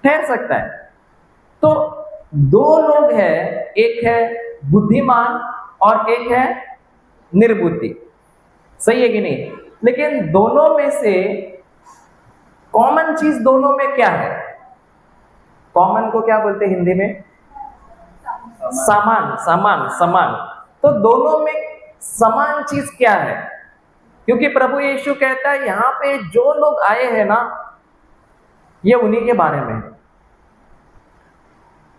ठहर सकता है। तो दो लोग हैं, एक है बुद्धिमान और एक है निर्बुद्धि, सही है कि नहीं? लेकिन दोनों में से कॉमन चीज दोनों में क्या है? कॉमन को क्या बोलते हैं हिंदी में? समान, समान, समान। तो दोनों में समान चीज क्या है? क्योंकि प्रभु यीशु कहता है यहां पे जो लोग आए हैं ना, ये उन्हीं के बारे में।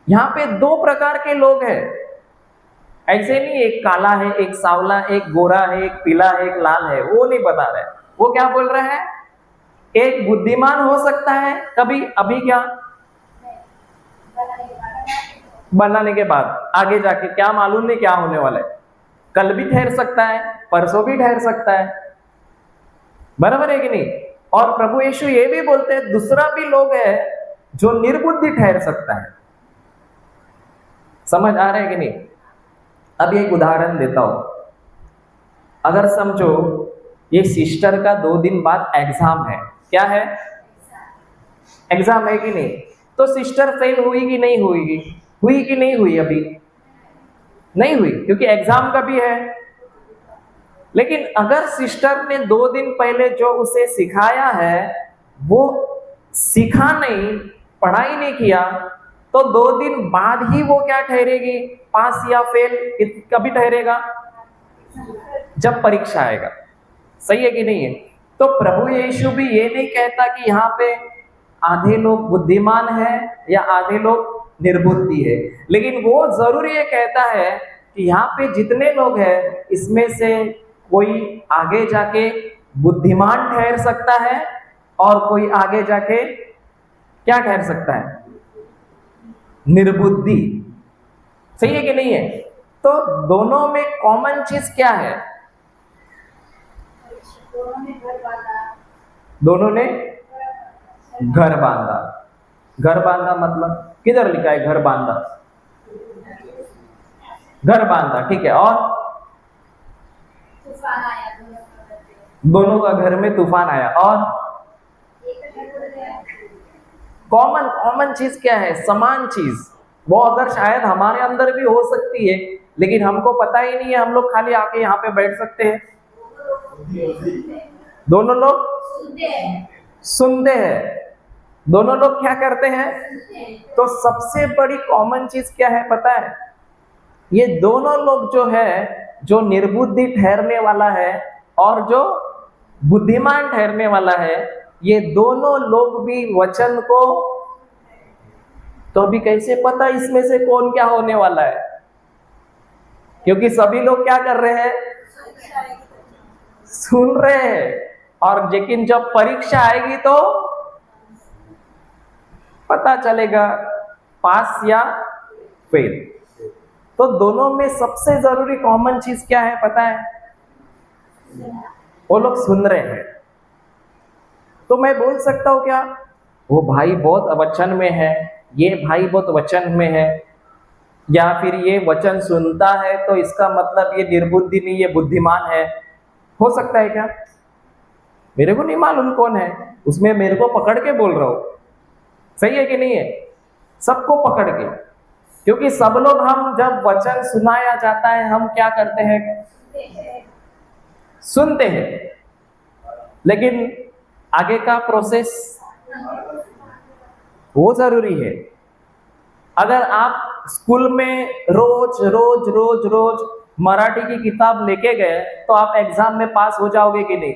यहां पे दो प्रकार के लोग हैं, ऐसे नहीं एक काला है, एक सांवला, एक गोरा है, एक पीला है, एक लाल है, वो नहीं बता रहे। वो क्या बोल रहे हैं? एक बुद्धिमान हो सकता है कभी, अभी क्या बनाने के बाद, आगे जाके क्या मालूम नहीं क्या होने वाला है। कल भी ठहर सकता है, परसों भी ठहर सकता है, बराबर है कि नहीं? और प्रभु यीशु ये भी बोलते हैं दूसरा भी लोग है जो निर्बुद्धि ठहर सकता है। समझ आ रहा है कि नहीं? अब एक उदाहरण देता हूं। अगर समझो ये सिस्टर का 2 दिन बाद एग्जाम है, क्या है? एग्जाम है कि नहीं? तो सिस्टर फेल हुई कि नहीं हुई? हुई कि नहीं हुई? अभी नहीं हुई, क्योंकि एग्जाम का भी है। लेकिन अगर सिस्टर ने 2 दिन पहले जो उसे सिखाया है वो सीखा नहीं, पढ़ाई नहीं किया, तो 2 दिन बाद ही वो क्या ठहरेगी? पास या फेल कभी ठहरेगा? जब परीक्षा आएगा, सही है कि नहीं है? तो प्रभु यीशु भी ये नहीं कहता कि यहाँ पे आधे लोग बुद्धिमान हैं या आधे लोग निर्बुद्धि है, लेकिन वो जरूर ये कहता है कि यहाँ पे जितने लोग हैं इसमें से कोई आगे जाके बुद्धिमान ठहर सकता है और कोई आगे जाके क्या ठहर सकता है? निर्बुद्धि, सही है कि नहीं है? तो दोनों में कॉमन चीज क्या है? दोनों ने घर बांधा। घर बांधा मतलब किधर लिखा है घर बांधा? घर बांधा, ठीक है। और दोनों का घर में तूफान आया। और कॉमन कॉमन चीज क्या है? समान चीज। वो अगर शायद हमारे अंदर भी हो सकती है, लेकिन हमको पता ही नहीं है, हम लोग खाली आके यहाँ पे बैठ सकते हैं। दोनों लोग सुनते हैं। दोनों लोग क्या करते हैं? तो सबसे बड़ी कॉमन चीज क्या है पता है? ये दोनों लोग जो है, जो निर्बुद्धि ठहरने वाला है और जो बुद्धिमान ठहरने वाला है, ये दोनों लोग भी वचन को, तो अभी कैसे पता इसमें से कौन क्या होने वाला है? क्योंकि सभी लोग क्या कर रहे हैं? सुन रहे हैं। और लेकिन जब परीक्षा आएगी तो पता चलेगा पास या फेल। तो दोनों में सबसे जरूरी कॉमन चीज क्या है पता है? वो लोग सुन रहे हैं। तो मैं बोल सकता हूं क्या वो भाई बहुत वचन में है, ये भाई बहुत वचन में है, या फिर ये वचन सुनता है तो इसका मतलब ये निर्बुद्धि नहीं, ये बुद्धिमान है? हो सकता है क्या? मेरे को नहीं मालूम कौन है उसमें, मेरे को पकड़ के बोल रहा हूं, सही है कि नहीं है? सबको पकड़ के, क्योंकि सब लोग हम जब वचन सुनाया जाता है हम क्या करते हैं? सुनते हैं। लेकिन आगे का प्रोसेस वो जरूरी है। अगर आप स्कूल में रोज रोज रोज रोज मराठी की किताब लेके गए तो आप एग्जाम में पास हो जाओगे कि नहीं?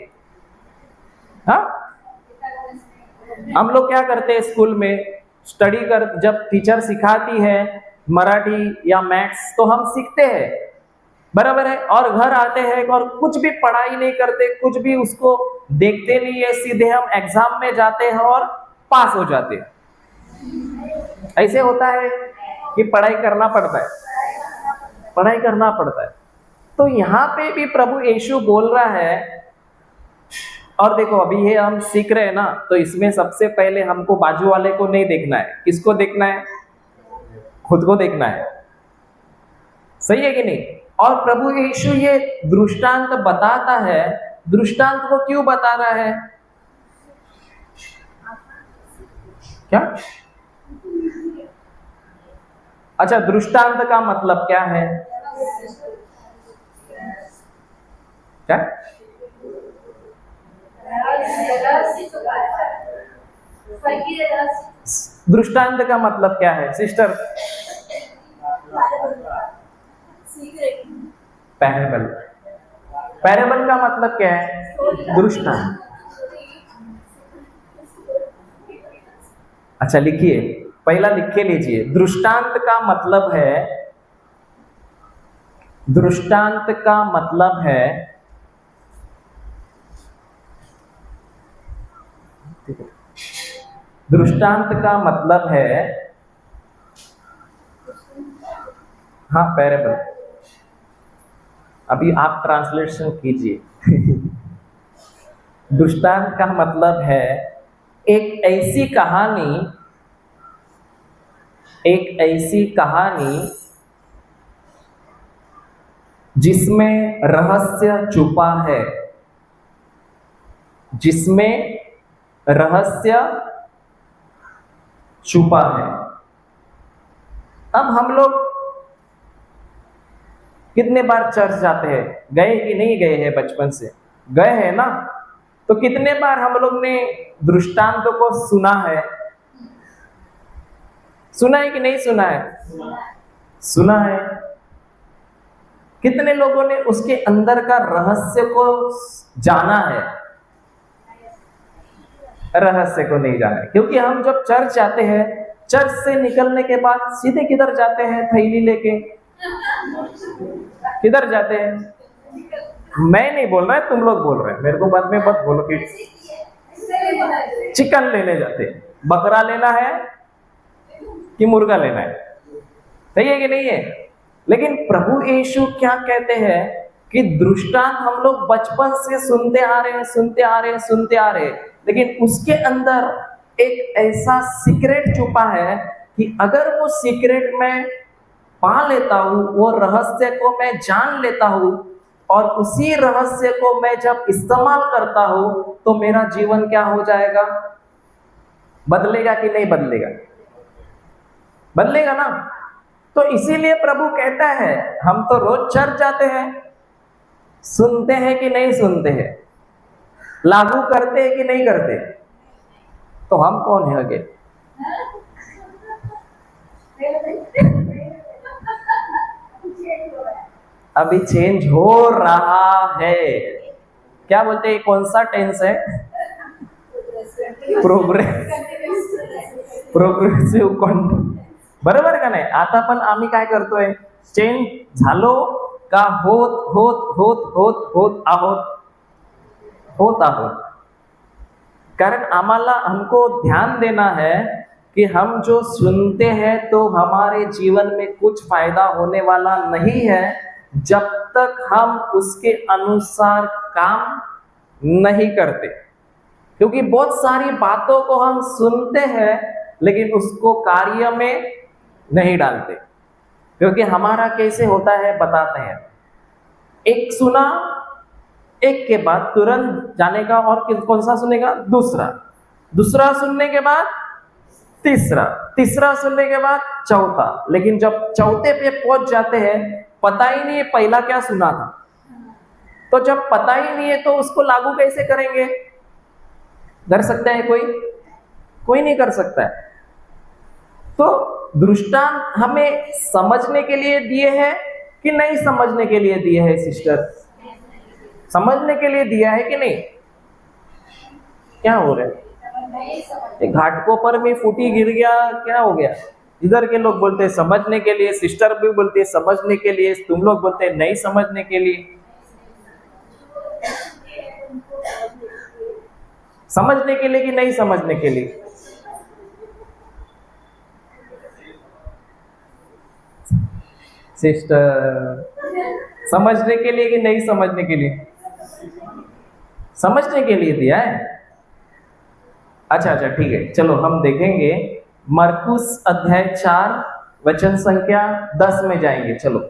हाँ, हम लोग क्या करते हैं स्कूल में स्टडी कर, जब टीचर सिखाती है मराठी या मैथ्स तो हम सीखते हैं, बराबर है। और घर आते हैं और कुछ भी पढ़ाई नहीं करते, कुछ भी उसको देखते नहीं है, सीधे हम एग्जाम में जाते हैं और पास हो जाते हैं। ऐसे होता है कि पढ़ाई करना पड़ता है, पढ़ाई करना पड़ता है। तो यहाँ पे भी प्रभु यीशु बोल रहा है, और देखो अभी ये हम सीख रहे हैं ना, तो इसमें सबसे पहले हमको बाजू वाले को नहीं देखना है। किसको देखना है? खुद को देखना है, सही है कि नहीं? और प्रभु यीशु ये दृष्टांत बताता है। दृष्टांत को क्यों बता रहा है? क्या अच्छा, दृष्टांत का मतलब क्या है? क्या? दृष्टांत का मतलब क्या है सिस्टर? पैरेबल। पैरेबल का मतलब क्या है? दृष्टांत। अच्छा लिखिए, पहला लिख के लीजिए। दृष्टांत का मतलब है, दृष्टांत का मतलब है दृष्टांत का मतलब है, हाँ पैरेबल। अभी आप ट्रांसलेशन कीजिए। दृष्टांत का मतलब है एक ऐसी कहानी, एक ऐसी कहानी जिसमें रहस्य छुपा है, जिसमें रहस्य छुपा है। अब हम लोग कितने बार चर्च जाते हैं? गए कि नहीं गए हैं? बचपन से गए हैं ना? तो कितने बार हम लोग ने दृष्टांतों को सुना है? सुना है कि नहीं सुना है? सुना है। कितने लोगों ने उसके अंदर का रहस्य को जाना है? रहस्य को नहीं जाना है, क्योंकि हम जब चर्च जाते हैं, चर्च से निकलने के बाद सीधे किधर जाते हैं? थैली लेके किधर जाते हैं? मैं नहीं बोल रहा है, तुम लोग बोल रहे हैं, मेरे को बाद में मत बोलो कि चिकन लेने जाते हैं। बकरा लेना है कि मुर्गा लेना है? सही है कि नहीं है? लेकिन प्रभु यीशु क्या कहते हैं कि दृष्टांत हम लोग बचपन से सुनते आ रहे हैं, सुनते आ रहे हैं, सुनते आ रहे हैं, लेकिन उसके अंदर एक ऐसा सीक्रेट छुपा है कि अगर वो सीक्रेट में पा लेता हूं, वो रहस्य को मैं जान लेता हूं, और उसी रहस्य को मैं जब इस्तेमाल करता हूं, तो मेरा जीवन क्या हो जाएगा? बदलेगा कि नहीं बदलेगा? बदलेगा ना? तो इसीलिए प्रभु कहता है, हम तो रोज चर्च जाते हैं, सुनते हैं कि नहीं सुनते हैं? लागू करते हैं कि नहीं करते? तो हम कौन है आगे? अभी चेंज हो रहा है। क्या बोलते हैं? कौन सा टेंस है? प्रोग्रेसिव्ह बरोबर का नाही? आता पण आम्ही काय करतोय? चेंज झालो का होत होत होत होत होत आहोत, होत आहोत। कारण आम्हाला हमको ध्यान देना है कि हम जो सुनते हैं तो हमारे जीवन में कुछ फायदा होने वाला नहीं है जब तक हम उसके अनुसार काम नहीं करते। क्योंकि बहुत सारी बातों को हम सुनते हैं लेकिन उसको कार्य में नहीं डालते। क्योंकि हमारा कैसे होता है बताते हैं। एक सुना, एक के बाद तुरंत जाने का, और कौन सा सुनेगा? दूसरा, दूसरा सुनने के बाद तीसरा, तीसरा सुनने के बाद चौथा। लेकिन जब चौथे पे पहुंच जाते हैं, पता ही नहीं है पहला क्या सुना था। तो जब पता ही नहीं है तो उसको लागू कैसे करेंगे? कर सकता है कोई? कोई नहीं कर सकता है। तो दृष्टांत हमें समझने के लिए दिए हैं कि नहीं समझने के लिए दिए हैं सिस्टर? समझने के लिए दिया है कि नहीं? क्या हो रहा है? घाटकों पर में फूटी गिर गया, क्या हो गया? इधर के लोग बोलते हैं समझने के लिए, सिस्टर भी बोलते हैं समझने के लिए, तुम लोग बोलते हैं नहीं समझने के लिए। समझने के लिए कि नहीं समझने के लिए? सिस्टर समझने के लिए कि नहीं समझने के लिए? समझने के लिए दिया है। अच्छा अच्छा ठीक है, चलो हम देखेंगे मरकुस अध्याय 4 वचन संख्या 10 में जाएंगे। चलो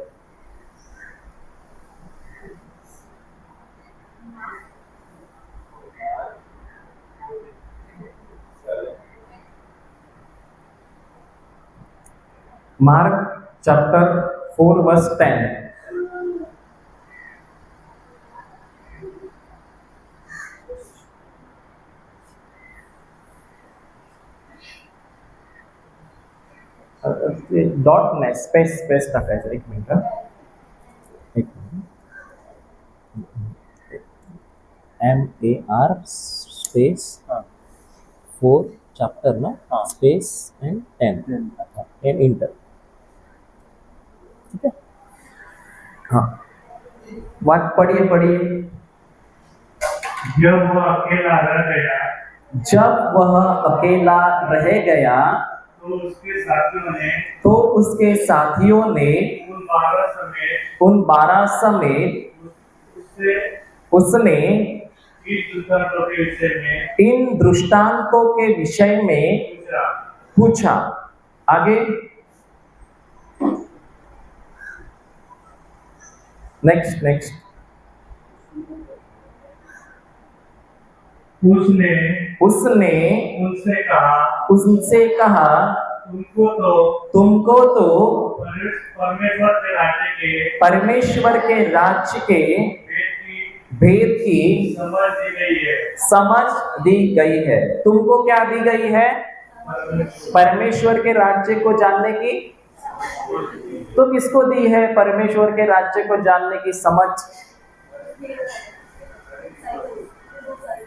मार्क चैप्टर 4 वर्स 10। डॉट नाही, स्पेस स्पेस टाकायचं. एक मिनिट. MAR स्पेस 4 चैप्टर ना, स्पेस एंड 10 एंड इंटर. ठीक है. हाँ, बात पढ़िए पढ़िए. जब वह अकेला रह गया जब वह अकेला रह गया तो उसके साथियों ने तो उसके साथियों ने उन 12 समेत उससे उसने इन दृष्टांतों के विषय में पूछा. आगे नेक्स्ट नेक्स्ट. उसने उसने उनसे कहा तुमको तो परमेश्वर के राज्य के भेद की समझ दी गई है। समझ दी गई है. तुमको क्या दी गई है? परमेश्वर के राज्य को जानने की. तो किसको दी है परमेश्वर के राज्य को जानने की समझ?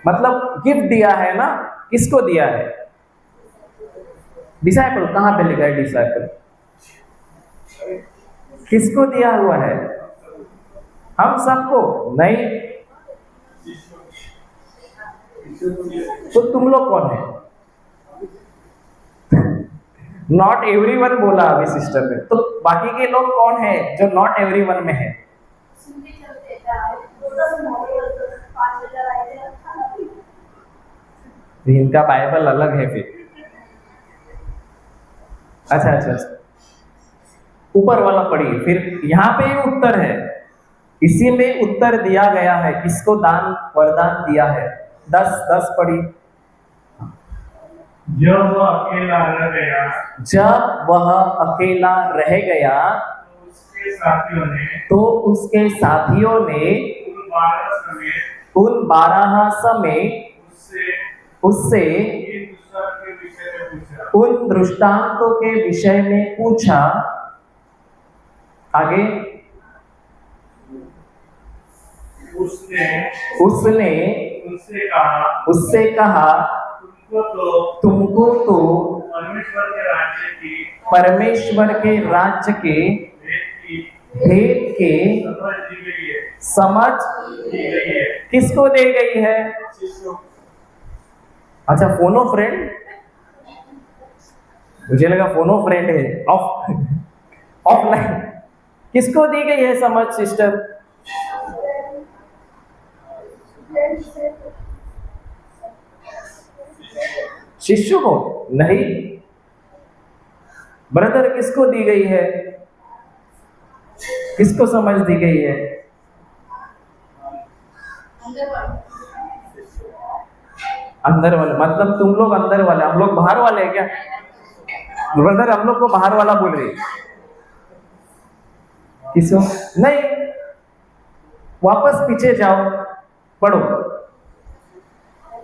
मतलब गिफ्ट दिया है ना. किसको दिया है? डिसाइपल. कहां पे लिखा है डिसाइपल? किसको दिया हुआ है? हम सबको नहीं. तो तुम लोग कौन है? नॉट एवरीवन बोला अभी सिस्टर ने. तो बाकी के लोग कौन है जो नॉट एवरीवन में है? इनका बाइबल अलग है फिर. अच्छा अच्छा, ऊपर वाला पढ़िए. फिर यहाँ पे ही उत्तर है. इसी में उत्तर दिया गया है. किसको दान वरदान दिया है? 10 पढ़िए. जब वह अकेला रह गया जब वह अकेला रह गया तो उसके साथियों ने उन 12 समेत उससे उन दृष्टांतों के विषय में पूछा. आगे उसने उससे कहा तुमको तो परमेश्वर के राज्य के भेद के समझ किसको दे गई है? अच्छा, फोनो फ्रेंड. मुझे लगा फोनो फ्रेंड है. ऑफलाइन. किसको दी गई है समझ सिस्टर? शिष्य को नहीं. ब्रदर, किसको दी गई है? किसको समझ दी गई है? अंदर वाले. मतलब तुम लोग अंदर वाले, हम लोग बाहर वाले हैं क्या? ब्रदर, हम लोग को बाहर वाला बोल रही. किसको नहीं? वापस पीछे जाओ, पढ़ो.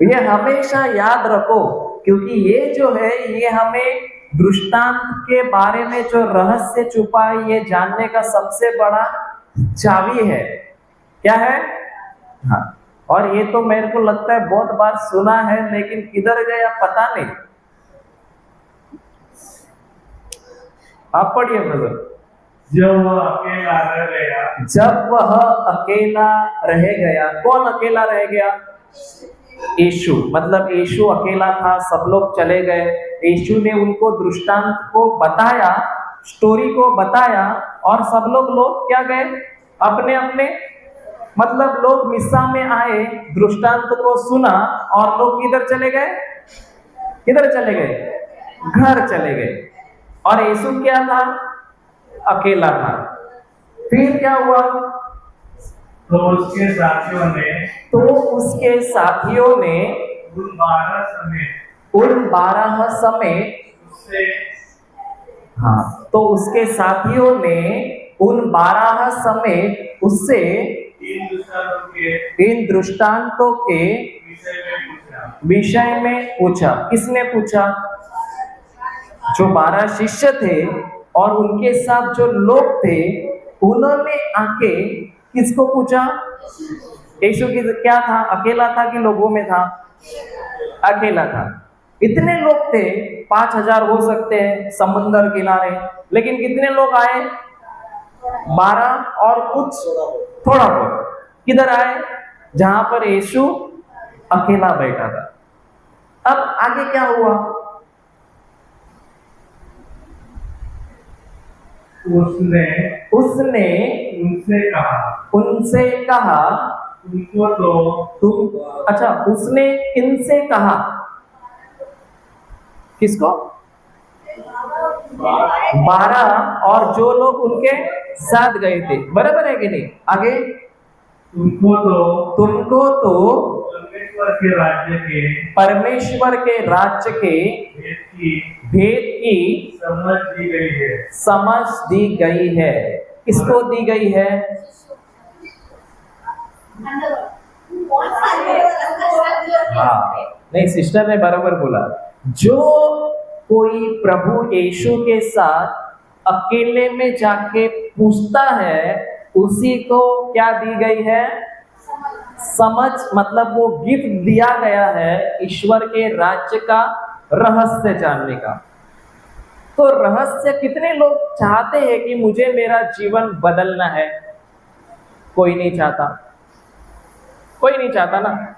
ये हमेशा याद रखो, क्योंकि ये जो है ये हमें दृष्टांत के बारे में जो रहस्य छुपा है ये जानने का सबसे बड़ा चाबी है. क्या है? हाँ. और ये तो मेरे को लगता है बहुत बार सुना है, लेकिन किधर गया पता नहीं. आप पढ़िए ब्रदर. जब वह अकेला रह गया जब वह अकेला रह गया. कौन अकेला रह गया? यीशु. मतलब यीशु अकेला था, सब लोग चले गए. यीशु ने उनको दृष्टांत को बताया, स्टोरी को बताया, और सब लोग क्या गए? अपने अपने. मतलब लोग मिस्सा में आए, दृष्टांत को सुना, और लोग किधर चले गए? किधर चले गए? घर चले गए. और यीशु क्या था? अकेला था. फिर क्या हुआ? तो उसके साथियों ने उन 12 समेत उन 12 समेत हाँ, तो उसके साथियों ने उन 12 समेत उससे इन दृष्टांतों के विषय में पूछा। किसने पूछा? जो 12 शिष्य थे और उनके साथ जो लोग थे, उन्होंने आके किसको पूछा? यीशु की क्या था? अकेला था कि लोगों में था? अकेला था। इतने लोग थे, 5000 हो सकते हैं समुद्र किनारे, लेकिन कितने लोग आए? 12 और कुछ थोड़ा बहुत। किधर आए? जहां पर यीशु अकेला बैठा था। अब आगे क्या हुआ? उसने उनसे कहा तुमको तो तुम, अच्छा, उसने किनसे कहा? किसको? 12 और जो लोग उनके साथ गए थे, बराबर है कि नहीं? आगे, तुमको तो परमेश्वर के राज्य के भेद की समझ दी गई है। किसको दी गई है? हाँ, नहीं, सिस्टर ने बराबर बोला। जो कोई प्रभु यीशु के साथ अकेले में जाके पूछता है, उसी को क्या दी गई है? समझ। मतलब वो गिफ्ट दिया गया है ईश्वर के राज्य का रहस्य जानने का। तो रहस्य कितने लोग चाहते हैं कि मुझे मेरा जीवन बदलना है? कोई नहीं चाहता, कोई नहीं चाहता ना।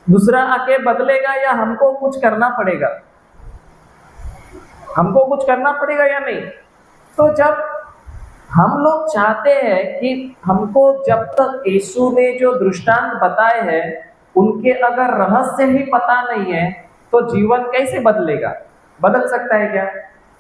दूसरा आके बदलेगा या हमको कुछ करना पड़ेगा? हमको कुछ करना पड़ेगा या नहीं? तो जब हम लोग चाहते हैं कि हमको, जब तक यीशु ने जो दृष्टांत बताए हैं उनके अगर रहस्य ही पता नहीं है, तो जीवन कैसे बदलेगा? बदल सकता है क्या?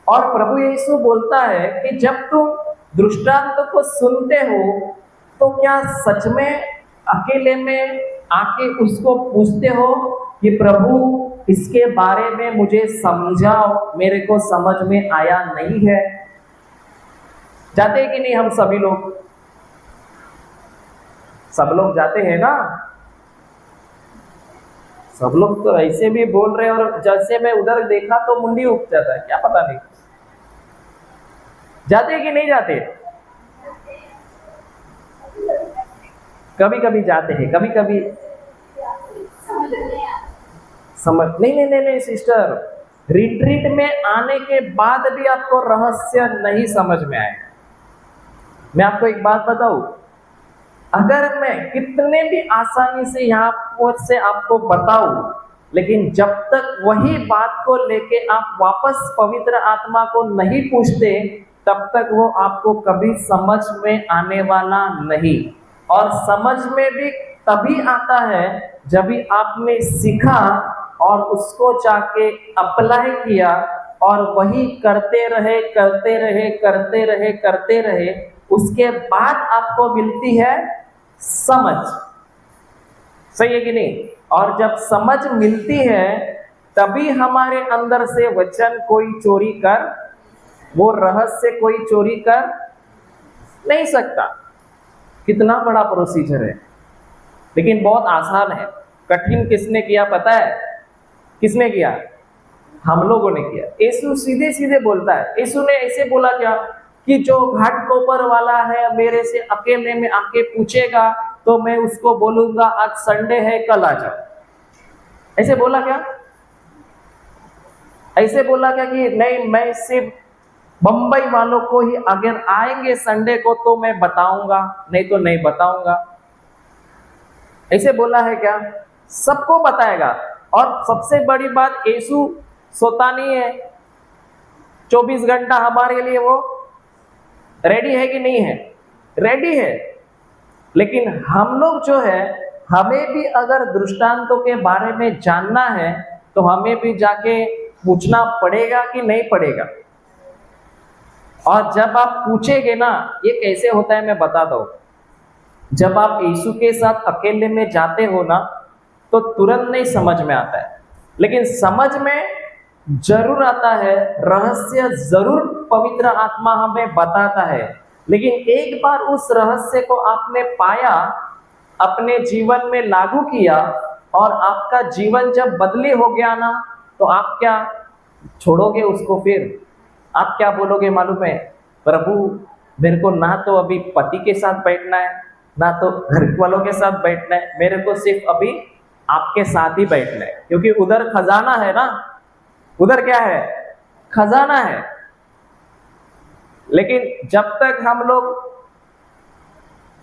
और प्रभु यीशु बोलता है कि जब तुम दृष्टांत को सुनते हो, तो क्या सच में अकेले में आके उसको पूछते हो कि प्रभु इसके बारे में मुझे समझाओ, मेरे को समझ में आया नहीं है? जाते हैं कि नहीं हम सभी लोग? सब लोग जाते हैं ना। सब लोग तो ऐसे भी बोल रहे हैं, और जैसे मैं उधर देखा तो मुंडी उठ जाता है, क्या पता नहीं। जाते हैं कि नहीं जाते? कभी कभी जाते हैं, कभी कभी समझ नहीं सिस्टर, रिट्रीट में आने के बाद भी आपको रहस्य नहीं समझ में आएगा। मैं आपको एक बात बताऊं, अगर मैं कितने भी आसानी से यहाँ पर से आपको बताऊं, लेकिन जब तक वही बात को लेके आप वापस पवित्र आत्मा को नहीं पूछते, तब तक वो आपको कभी समझ में आने वाला नहीं। और समझ में भी तभी आता है जब भी आपने सीखा और उसको जाके अप्लाई किया, और वही करते रहे, उसके बाद आपको मिलती है समझ। सही है कि नहीं? और जब समझ मिलती है, तभी हमारे अंदर से वचन कोई चोरी कर, वो रहस्य कोई चोरी कर नहीं सकता। कितना बड़ा प्रोसीजर है, लेकिन बहुत आसान है। कठिन किसने किया पता है? किसने किया? हम लोगों ने किया। यीशु सीधे सीधे बोलता है। यीशु ने ऐसे बोला क्या कि जो घाट कोपर वाला है मेरे से अकेले में आके पूछेगा, तो मैं उसको बोलूंगा आज संडे है, कल आ जाओ। ऐसे बोला क्या? ऐसे बोला क्या कि नहीं, मैं सिर्फ बंबई वालों को ही अगर आएंगे संडे को तो मैं बताऊंगा, नहीं तो नहीं बताऊंगा? ऐसे बोला है क्या? सबको बताएगा। और सबसे बड़ी बात, यीशु सोता नहीं है, 24 घंटा हमारे लिए वो रेडी है कि नहीं है? रेडी है। लेकिन हम लोग जो है, हमें भी अगर दृष्टांतों के बारे में जानना है, तो हमें भी जाके पूछना पड़ेगा कि नहीं पड़ेगा? और जब आप पूछेंगे ना, ये कैसे होता है मैं बताता हूं। जब आप यीशु के साथ अकेले में जाते हो ना, तो तुरंत नहीं समझ में आता है, लेकिन समझ में जरूर आता है, रहस्य जरूर पवित्र आत्मा हमें बताता है, लेकिन एक बार उस रहस्य को आपने पाया, अपने जीवन में लागू किया और आपका जीवन जब बदली हो गया ना, तो आप क्या छोड़ोगे उसको? फिर आप क्या बोलोगे मालूम है? प्रभु, मेरे को ना तो अभी पति के साथ बैठना है, ना तो घर वालों के साथ बैठना है, मेरे को सिर्फ अभी आपके साथ ही बैठना है, क्योंकि उधर खजाना है ना। उधर क्या है? खजाना है। लेकिन जब तक हम लोग,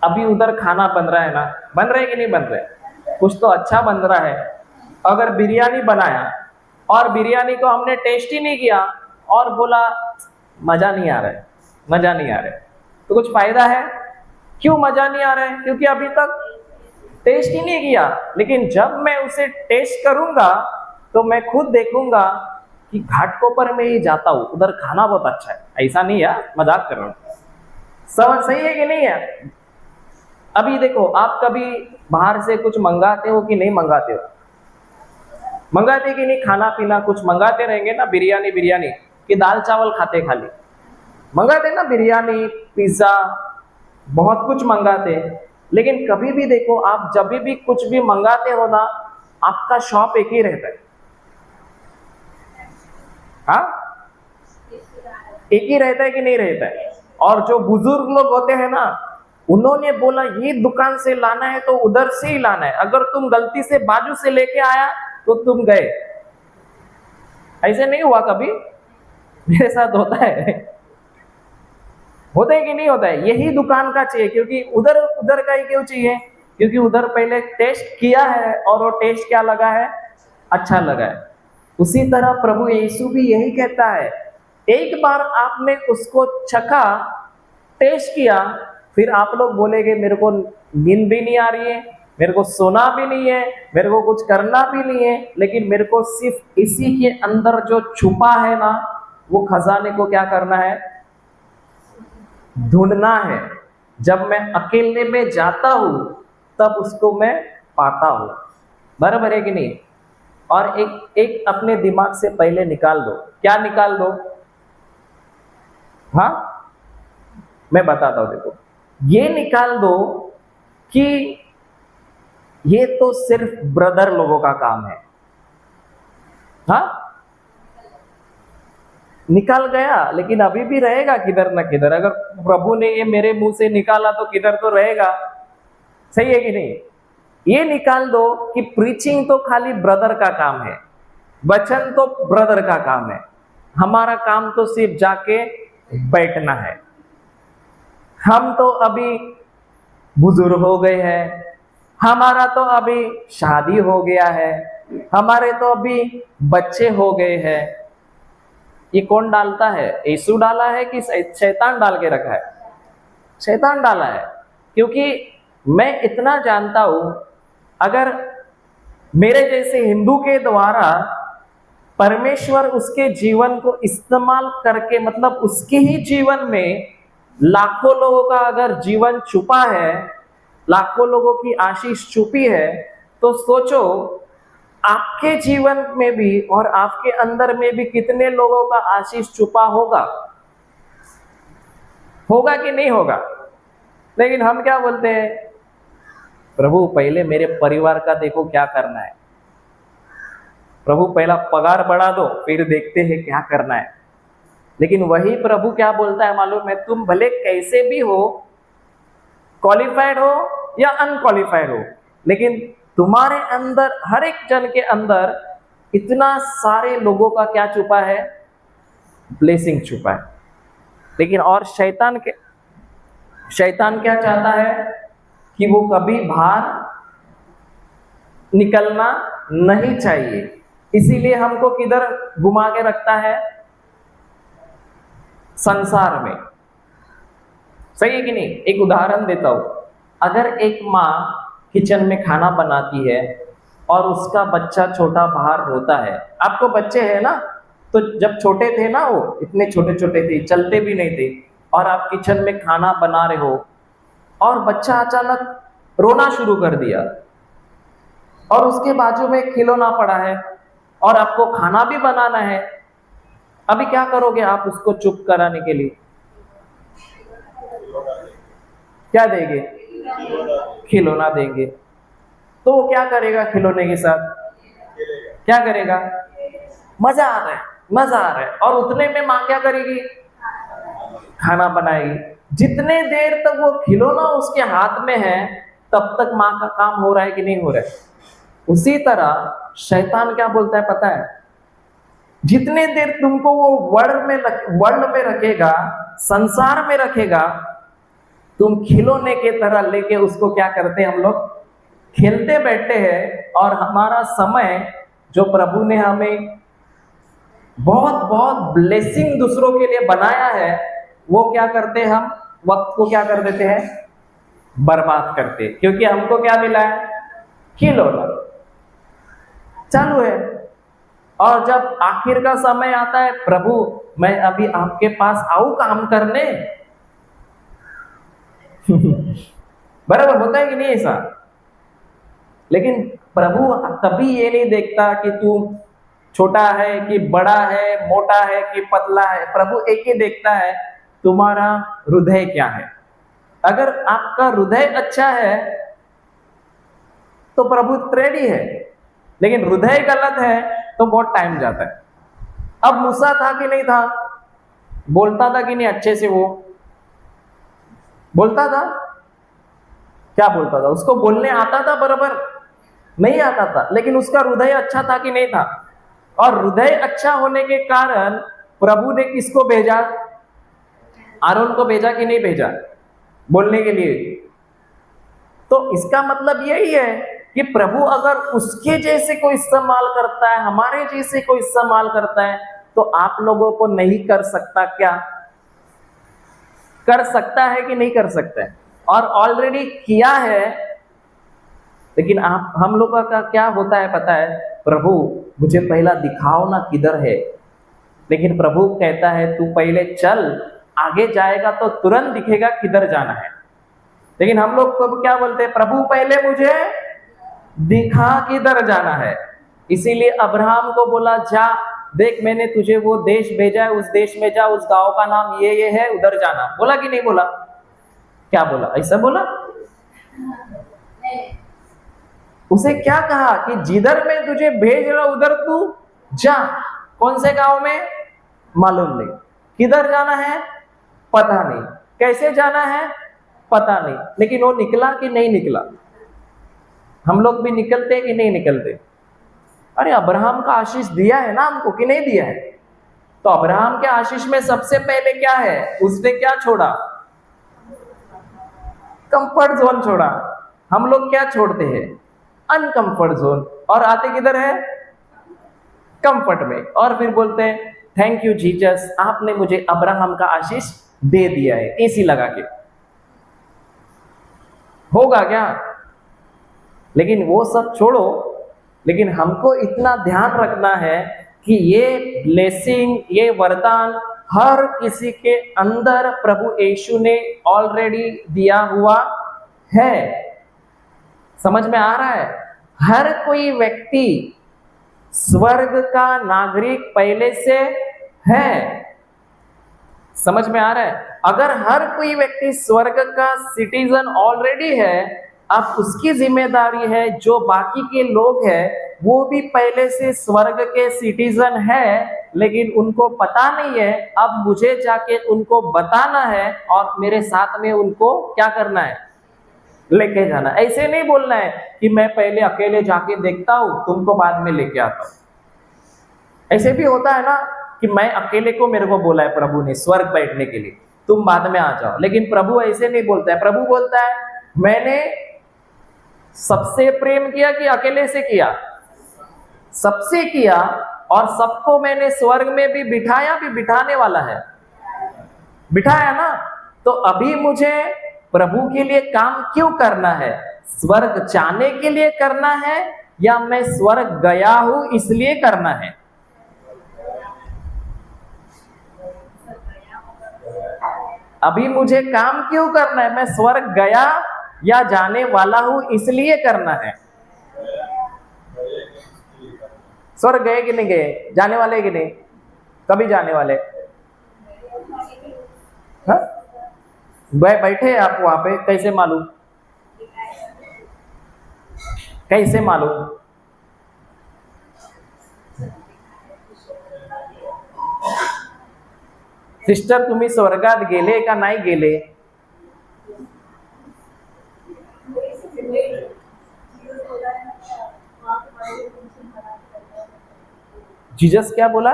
अभी उधर खाना बन रहा है ना, बन रहा है कि नहीं बन रहा है? कुछ तो अच्छा बन रहा है। अगर बिरयानी बनाया और बिरयानी को हमने टेस्ट ही नहीं किया और बोला मजा नहीं आ रहा है, मजा नहीं आ रहा है, तो कुछ फायदा है? क्यों मजा नहीं आ रहा है? क्योंकि अभी तक टेस्ट ही नहीं किया। लेकिन जब मैं उसे टेस्ट करूंगा तो मैं खुद देखूंगा कि घाटकोपर में ही जाता हूं, उधर खाना बहुत अच्छा है। ऐसा नहीं है, मजाक कर रहा हूं। समझ सही है कि नहीं है? अभी देखो, आप कभी बाहर से कुछ मंगाते हो कि नहीं मंगाते हो? मंगाते कि नहीं? खाना पीना कुछ मंगाते रहेंगे ना, बिरयानी बिरयानी कि दाल चावल खाते खाली? मंगाते ना, बिरयानी, पिज्जा, बहुत कुछ मंगाते। लेकिन कभी भी देखो, आप जब भी कुछ भी मंगाते हो ना, आपका शॉप एक ही रहता है। हाँ, एक ही रहता है कि नहीं रहता है? और जो बुजुर्ग लोग होते हैं ना, उन्होंने बोला ये दुकान से लाना है तो उधर से ही लाना है, अगर तुम गलती से बाजू से लेके आया तो तुम गए। ऐसे नहीं हुआ कभी? मेरे साथ होता है। होता है कि नहीं होता है? यही दुकान का चाहिए, क्योंकि उधर उधर का ही क्यों चाहिए? क्योंकि उधर पहले टेस्ट किया है और वो टेस्ट क्या लगा है? अच्छा लगा है। उसी तरह प्रभु यीशु भी यही कहता है, एक बार आपने उसको चखा, टेस्ट किया, फिर आप लोग बोलेंगे मेरे को नींद भी नहीं आ रही है, मेरे को सोना भी नहीं है, मेरे को कुछ करना भी नहीं है, लेकिन मेरे को सिर्फ इसी के अंदर जो छुपा है ना, वो खजाने को क्या करना है? ढूंढना है। जब मैं अकेले में जाता हूं तब उसको मैं पाता हूं। बराबर है कि नहीं? और एक एक अपने दिमाग से पहले निकाल दो। क्या निकाल दो? हाँ, मैं बताता हूं। देखो, ये निकाल दो कि ये तो सिर्फ ब्रदर लोगों का काम है। हाँ, निकल गया, लेकिन अभी भी रहेगा किधर ना किधर। अगर प्रभु ने ये मेरे मुंह से निकाला तो किधर तो रहेगा। सही है कि नहीं? ये निकाल दो कि प्रीचिंग तो खाली ब्रदर का काम है, वचन तो ब्रदर का काम है, हमारा काम तो सिर्फ जाके बैठना है। हम तो अभी बुजुर्ग हो गए हैं, हमारा तो अभी शादी हो गया है, हमारे तो अभी बच्चे हो गए हैं। ये कौन डालता है? यीशु डाला है कि शैतान डाल के रखा है? शैतान डाला है। क्योंकि मैं इतना जानता हूं, अगर मेरे जैसे हिंदू के द्वारा परमेश्वर उसके जीवन को इस्तेमाल करके, मतलब उसके ही जीवन में लाखों लोगों का अगर जीवन छुपा है, लाखों लोगों की आशीष छुपी है, तो सोचो आपके जीवन में भी और आपके अंदर में भी कितने लोगों का आशीष छुपा होगा? होगा कि नहीं होगा? लेकिन हम क्या बोलते हैं? प्रभु पहले मेरे परिवार का देखो क्या करना है, प्रभु पहला पगार बढ़ा दो, फिर देखते हैं क्या करना है। लेकिन वही प्रभु क्या बोलता है मालूम है? तुम भले कैसे भी हो, क्वालिफाइड हो या अनक्वालिफाइड हो, लेकिन तुम्हारे अंदर, हर एक जन के अंदर इतना सारे लोगों का क्या छुपा है? ब्लेसिंग छुपा है। लेकिन और शैतान क्या चाहता है? कि वो कभी बाहर निकलना नहीं चाहिए। इसीलिए हमको किधर घुमा के रखता है? संसार में। सही है कि नहीं? एक उदाहरण देता हूं। अगर एक माँ किचन में खाना बनाती है और उसका बच्चा छोटा बाहर रोता है, आपको बच्चे हैं ना, तो जब छोटे थे ना, वो इतने छोटे छोटे थे, चलते भी नहीं थे, और आप किचन में खाना बना रहे हो और बच्चा अचानक रोना शुरू कर दिया और उसके बाजू में खिलौना पड़ा है, और आपको खाना भी बनाना है। अभी क्या करोगे आप उसको चुप कराने के लिए? क्या देंगे? खिलौना देंगे। तो वो क्या करेगा खिलौने के साथ? क्या करेगा? मजा आ रहा है, मजा आ रहा है। और उतने में माँ क्या करेगी? खाना बनाएगी। जितने देर तक वो खिलौना उसके हाथ में है तब तक माँ का काम हो रहा है कि नहीं हो रहा है? उसी तरह शैतान क्या बोलता है पता है? जितने देर तुमको वो वर्ल्ड में रखेगा, संसार में रखेगा, तुम खिलौने के तरह लेके उसको क्या करते हैं हम लोग? खेलते बैठते हैं। और हमारा समय जो प्रभु ने हमें बहुत बहुत ब्लेसिंग दूसरों के लिए बनाया है, वो क्या करते हैं? हम वक्त को क्या कर देते हैं? बर्बाद करते हैं। क्योंकि हमको क्या मिला है? खिलौना चालू है। और जब आखिर का समय आता है, प्रभु मैं अभी आपके पास आऊं काम करने बराबर होता है कि नहीं ऐसा? लेकिन प्रभु कभी ये नहीं देखता कि तू छोटा है कि बड़ा है, मोटा है कि पतला है। प्रभु एक ही देखता है, तुम्हारा हृदय क्या है। अगर आपका हृदय अच्छा है तो प्रभु रेडी है, लेकिन हृदय गलत है तो बहुत टाइम जाता है। अब मूसा था कि नहीं था? बोलता था कि नहीं अच्छे से? वो बोलता था। क्या बोलता था? उसको बोलने आता था? बराबर नहीं आता था, लेकिन उसका हृदय अच्छा था कि नहीं था? और हृदय अच्छा होने के कारण प्रभु ने किसको भेजा? आरोन को भेजा कि नहीं भेजा बोलने के लिए? तो इसका मतलब यही है कि प्रभु अगर उसके जैसे को इस्तेमाल करता है, हमारे जैसे को इस्तेमाल करता है, तो आप लोगों को नहीं कर सकता क्या? कर सकता है कि नहीं कर सकता है? और ऑलरेडी किया है। लेकिन हम लोगों का क्या होता है पता है? प्रभु मुझे पहला दिखाओ ना किधर है। लेकिन प्रभु कहता है तू पहले चल, आगे जाएगा तो तुरंत दिखेगा किधर जाना है। लेकिन हम लोग को क्या बोलते हैं? प्रभु पहले मुझे दिखा किधर जाना है। इसीलिए अब्राहम को बोला जा, देख मैंने तुझे वो देश भेजा है, उस देश में जा, उस गांव का नाम ये है, उधर जाना। बोला कि नहीं बोला? क्या बोला? ऐसा बोला? उसे क्या कहा कि जिधर मैं तुझे भेज रहा उधर तू जा। कौन से गांव में? मालूम नहीं। किधर जाना है? पता नहीं। कैसे जाना है? पता नहीं। लेकिन वो निकला कि नहीं निकला? हम लोग भी निकलते कि नहीं निकलते? अरे अब्राहम का आशीष दिया है ना हमको कि नहीं दिया है? तो अब्राहम के आशीष में सबसे पहले क्या है? उसने क्या छोड़ा? कंफर्ट जोन छोड़ा। हम लोग क्या छोड़ते हैं? Uncomfort zone. और आते किधर है? कंफर्ट में। और फिर बोलते हैं थैंक यू जीसस, आपने मुझे अब्राहम का आशीष दे दिया है। एसी लगा के होगा क्या? लेकिन वो सब छोड़ो। लेकिन हमको इतना ध्यान रखना है कि ये ब्लेसिंग, ये वरदान हर किसी के अंदर प्रभु यीशु ने ऑलरेडी दिया हुआ है। समझ में आ रहा है? हर कोई व्यक्ति स्वर्ग का नागरिक पहले से है। समझ में आ रहा है? अगर हर कोई व्यक्ति स्वर्ग का सिटीजन ऑलरेडी है, अब उसकी जिम्मेदारी है जो बाकी के लोग हैं वो भी पहले से स्वर्ग के सिटीजन है, लेकिन उनको पता नहीं है। अब मुझे जाके उनको बताना है और मेरे साथ में उनको क्या करना है? लेके जाना। ऐसे नहीं बोलना है कि मैं पहले अकेले जाके देखता हूं, तुमको बाद में लेके आता हूं। ऐसे भी होता है ना कि मैं अकेले को, मेरे को बोला है प्रभु ने स्वर्ग बैठने के लिए, तुम बाद में आ जाओ। लेकिन प्रभु ऐसे नहीं बोलता है। प्रभु बोलता है मैंने सबसे प्रेम किया कि अकेले से किया? सबसे किया। और सबको मैंने स्वर्ग में भी बिठाया, भी बिठाने वाला है। बिठाया ना? तो अभी मुझे प्रभु के लिए काम क्यों करना है? स्वर्ग जाने के लिए करना है या मैं स्वर्ग गया हूं इसलिए करना है? अभी मुझे काम क्यों करना है? मैं स्वर्ग गया या जाने वाला हूं इसलिए करना है? स्वर्ग गए कि नहीं गए? जाने वाले कि नहीं? कभी जाने वाले? हाँ? बैठे आप वहां पे, कैसे मालूम? कैसे मालूम? सिस्टर, तुम्ही स्वर्गात गेले का नाही गेले? जीसस क्या बोला?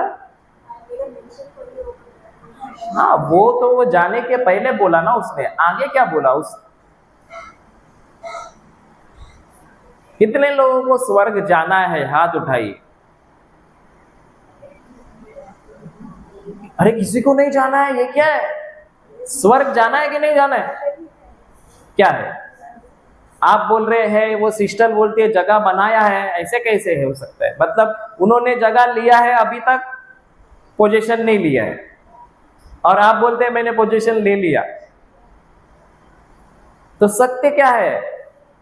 हाँ, वो जाने के पहले बोला ना उसने। आगे क्या बोला उस? कितने लोगों को स्वर्ग जाना है? हाथ उठाइए। अरे किसी को नहीं जाना है, ये क्या है? स्वर्ग जाना है कि नहीं जाना है? क्या है? आप बोल रहे हैं, वो सिस्टर बोलती है जगह बनाया है। ऐसे कैसे हो सकता है? मतलब उन्होंने जगह लिया है, अभी तक पोजीशन नहीं लिया है, और आप बोलते हैं मैंने पोजीशन ले लिया। तो सत्य क्या है?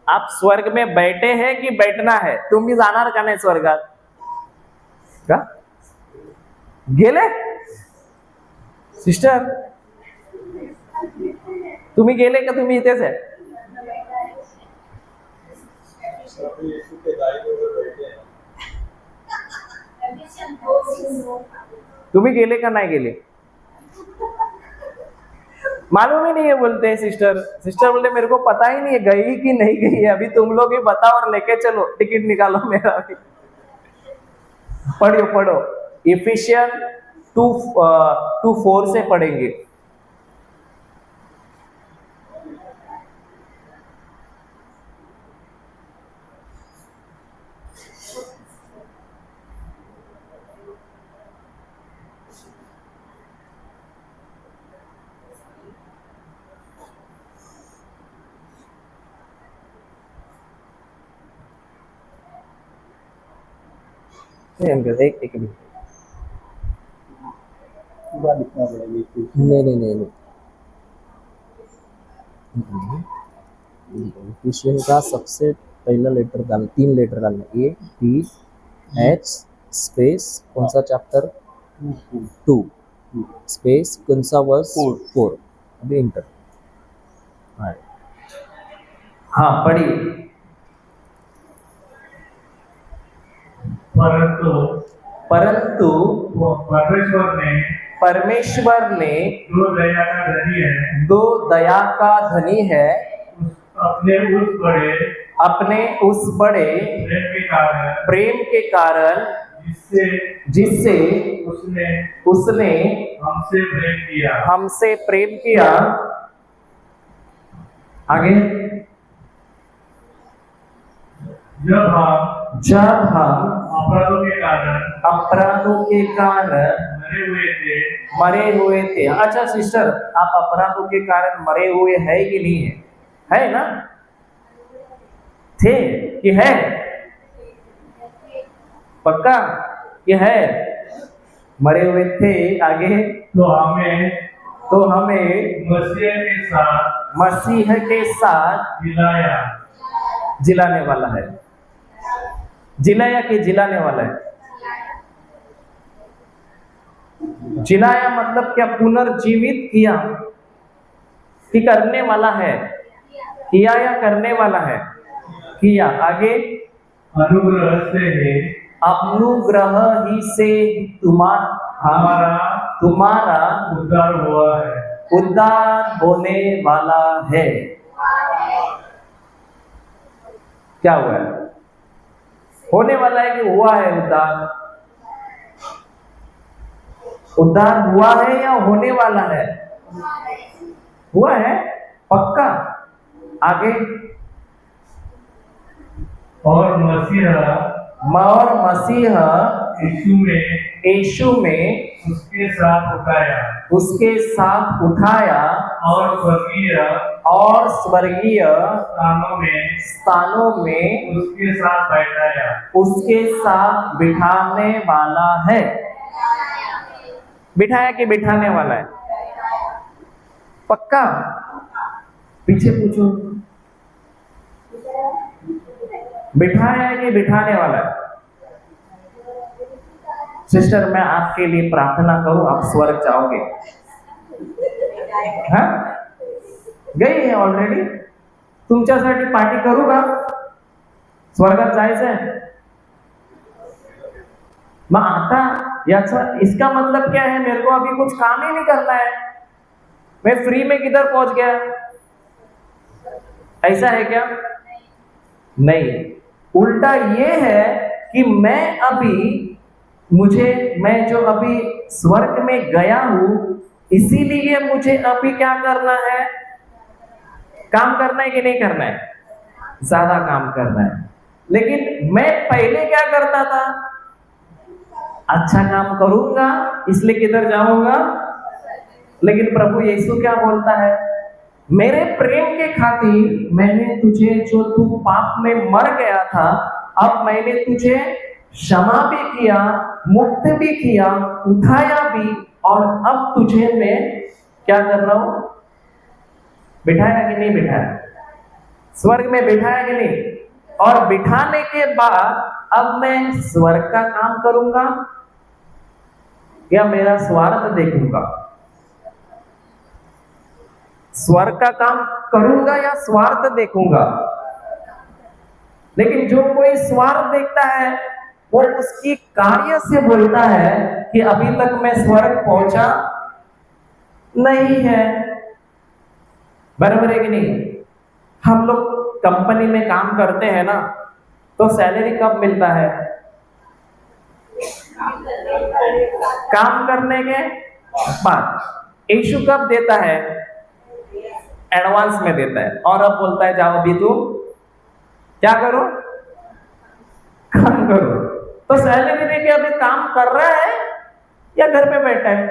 आप स्वर्ग में बैठे हैं कि बैठना है? तुम्ही जाणार का नाही स्वर्गात? का गेले? सिस्टर, तुम्ही गेले का तुम्ही इथेच आहे? तुम्ही गेले का नाही गेले? मालूम ही नहीं है बोलते हैं सिस्टर। सिस्टर बोलते मेरे को पता ही नहीं है गई कि नहीं गई है, अभी तुम लोग ही बताओ और लेके चलो, टिकट निकालो मेरा भी। पढ़ो पढ़ो, इफिशियन 2:4 से पढ़ेंगे। एक मिनट, पूरा लिखना पड़ेगा एक नहीं नहीं नहीं नहीं, इफिशियन का सबसे पहला लेटर डालना, 3 लेटर डालना, APH स्पेस कौन सा चैप्टर? 2 स्पेस कौन सा वर्स? 4। अभी इंटर। हाँ पढ़िए। परंतु परमेश्वर ने जो दया का धनी है, दो दया का धनी है, अपने उस बड़े प्रेम के कारण जिससे उसने हमसे प्रेम किया। आगे, जब हम अपराधों के कारण मरे हुए थे। अच्छा सिस्टर, आप अपराधों के कारण मरे हुए है कि नहीं है? है ना? थे कि है? पक्का कि है? मरे हुए थे। आगे, तो हमें मसीह के साथ जिलाने वाला है। जिलाया कि जिलाने वाला है? जिलाया मतलब क्या? पुनर्जीवित किया कि करने वाला है? किया या करने वाला है? किया। आगे, अनुग्रह ही से तुम्हारा उद्धार होने वाला है। क्या हुआ है? होने वाला है कि हुआ है उद्धार? उद्धार हुआ है या होने वाला है? हुआ है पक्का। आगे, और मसीह यीशु में उसके साथ उठाया और स्वर्गीय स्थानों में उसके साथ बिठाने वाला है। बिठाया कि बिठाने वाला है? पक्का। पीछे पूछो, बिठाया है कि बिठाने वाला है? सिस्टर मैं आपके लिए प्रार्थना करूं, आप स्वर्ग जाओगे? हाँ, गई आहे ऑलरेडी. तुमच्यासाठी पार्टी करू का? स्वर्गात जायचंय. मग आता याचा इसका मतलब क्या है? मेरे को अभी कुछ काम ही नहीं करना है, मैं फ्री में किधर पहुंच गया. ऐसा है क्या? नहीं, उल्टा ये है कि मैं जो अभी स्वर्ग में गया हूं, इसीलिए मुझे अभी क्या करना है? काम करना है कि नहीं करना है? ज्यादा काम करना है. लेकिन मैं पहले क्या करता था? अच्छा काम करूंगा इसलिए किधर जाऊंगा. लेकिन प्रभु यीशु क्या बोलता है? मेरे प्रेम के खातिर मैंने तुझे, जो तू पाप में मर गया था, अब मैंने तुझे क्षमा भी किया, मुक्त भी किया, उठाया भी, और अब तुझे मैं क्या कर रहा हूं? बिठाया कि नहीं बिठाया? स्वर्ग में बिठाया कि नहीं? और बिठाने के बाद अब मैं स्वर्ग का काम करूंगा या मेरा स्वार्थ देखूंगा? स्वर्ग का काम करूंगा या स्वार्थ देखूंगा? लेकिन जो कोई स्वार्थ देखता है वो उसकी कार्य से बोलता है कि अभी तक मैं स्वर्ग पहुंचा नहीं है. बराबर है कि नहीं? हम लोग कंपनी में काम करते हैं ना, तो सैलरी कब मिलता है? काम करने के बाद. यीशु कब देता है? एडवांस में देता है, और अब बोलता है जाओ अभी तू क्या करो? काम करो. तो सैलरी देके अभी काम कर रहा है या घर पे बैठा है?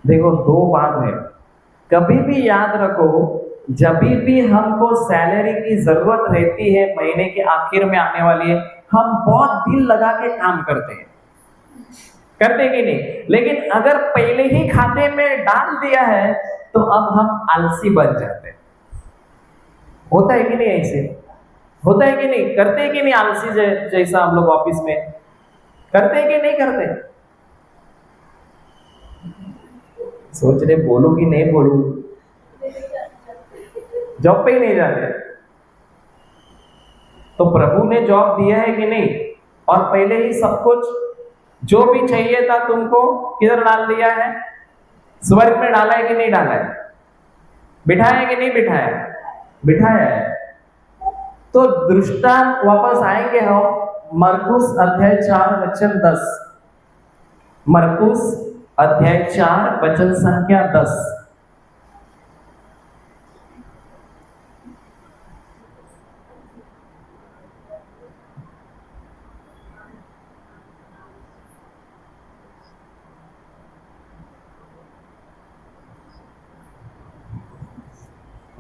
देखो, दो बात है. कभी भी याद रखो, जब भी हमको सैलरी की जरूरत रहती है, महीने के आखिर में आने वाली है, हम बहुत दिल लगा के काम करते हैं, करते कि नहीं? लेकिन अगर पहले ही खाते में डाल दिया है तो अब हम आलसी बन जाते हैं. होता है कि नहीं? ऐसे होता है कि नहीं? करते हैं कि नहीं? आलसी जैसा हम लोग ऑफिस में करते हैं कि नहीं करते? सोच रहे बोलूं कि नहीं बोलूं. जॉब पे ही नहीं जाते. तो प्रभु ने जॉब दिया है कि नहीं? और पहले ही सब कुछ जो भी चाहिए था तुमको किधर डाल दिया है? स्वर्ग में डाला है कि नहीं डाला है? बिठाया है कि नहीं बिठाया? बिठाया है. तो दृष्टांत वापस आएंगे हम मरकुस अध्याय 4 वचन 10. मरकुस अध्याय 4 वचन संख्या 10.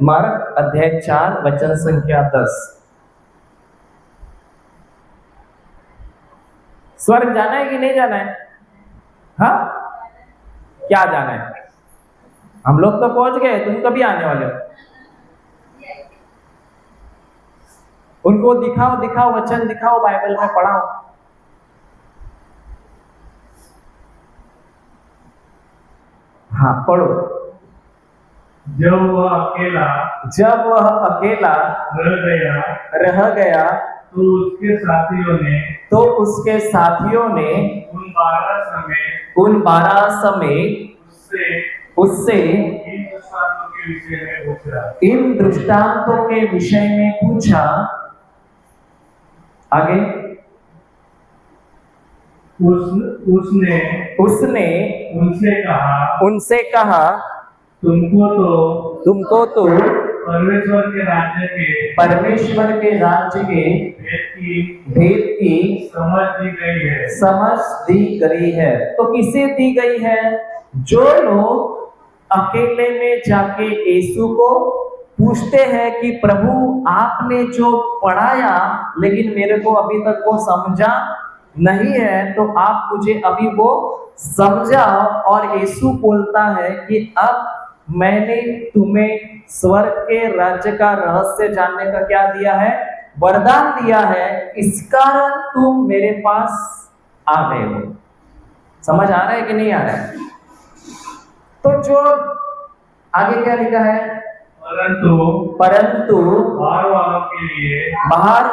मार्क अध्याय 4 वचन संख्या 10. स्वर्ग जाना है कि नहीं जाना है? हाँ, क्या जाना है? हम लोग तो पहुंच गए, तुम कभी आने वाले हो? उनको दिखाओ वचन दिखाओ, बाइबल में पढ़ाओ. हाँ, पढ़ो. जब वह अकेला रह गया तो उसके साथियों ने उन 12 समेत उससे इन दृष्टांतों के विषय में पूछा. आगे उसने उनसे कहा तुमको तो परमेश्वर के राज्य के भेद की समझ दी गई है. तो किसे दी गई है? जो लोग अकेले में जाके यीशु को पूछते हैं कि प्रभु आपने जो पढ़ाया लेकिन मेरे को अभी तक वो समझा नहीं है, तो आप मुझे अभी वो समझाओ. और यीशु बोलता है कि अब मैंने तुम्हें स्वर्ग के राज्य का रहस्य जानने का क्या दिया है? वरदान दिया है, इस कारण तुम मेरे पास आ गए हो। समझ आ रहा है कि नहीं आ रहा है? तो जो आगे क्या लिखा है, परंतु बाहर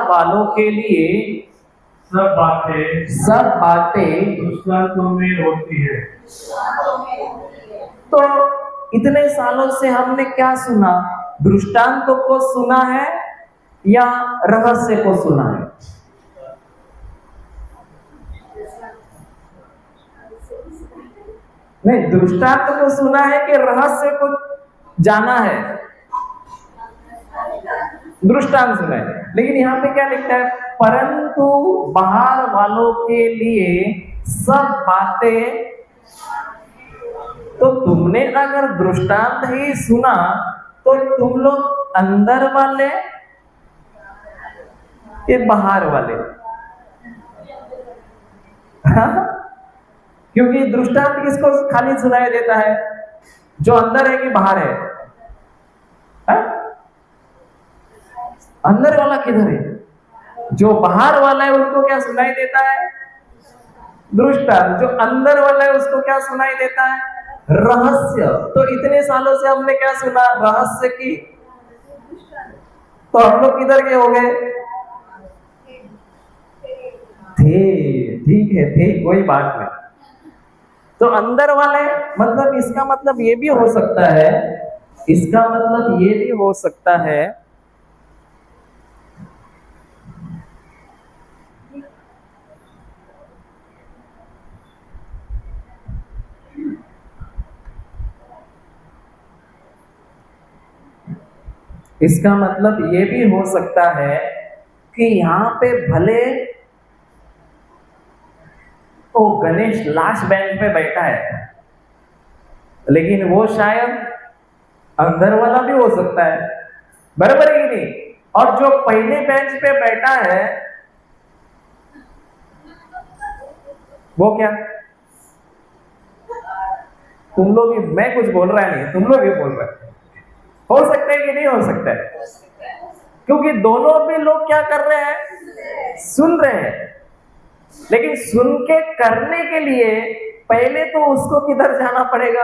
वालों के लिए सब बातें दृष्टांतों में होती है। तो इतने सालों से हमने क्या सुना? दृष्टांतों को सुना है या रहस्य को सुना है? नहीं, दृष्टांत को सुना है कि रहस्य को जाना है? दृष्टांत सुना है। लेकिन यहाँ पे क्या लिखता है? परंतु बाहर वालों के लिए सब बातें। तो तुमने अगर दृष्टांत ही सुना तो तुम लोग अंदर वाले ये बाहर वाले? हाँ? क्योंकि दृष्टांत किसको खाली सुनाई देता है? जो अंदर है कि बाहर है? हाँ? अंदर वाला किधर है? जो बाहर वाला है उनको क्या सुनाई देता है? दृष्टांत। जो अंदर वाला है उसको क्या सुनाई देता है? रहस्य। तो इतने सालों से हमने क्या सुना? रहस्य की। तो हम लोग किधर के हो गए? थे, ठीक है, थे, कोई बात नहीं। तो अंदर वाले मतलब इसका मतलब ये भी हो सकता है, इसका मतलब ये भी हो सकता है इसका मतलब ये भी हो सकता है कि यहाँ पे भले तो गणेश लास्ट बेंच पे बैठा है, लेकिन वो शायद अंदर वाला भी हो सकता है। बराबर है कि नहीं? और जो पहले बेंच पे बैठा है वो क्या? तुम लोग ही, मैं कुछ बोल रहा नहीं, तुम लोग ही बोल रहे हैं। हो सकता है कि नहीं हो सकता है? क्योंकि दोनों भी लोग क्या कर रहे हैं? सुन रहे हैं। लेकिन सुन के करने के लिए पहले तो उसको किधर जाना पड़ेगा?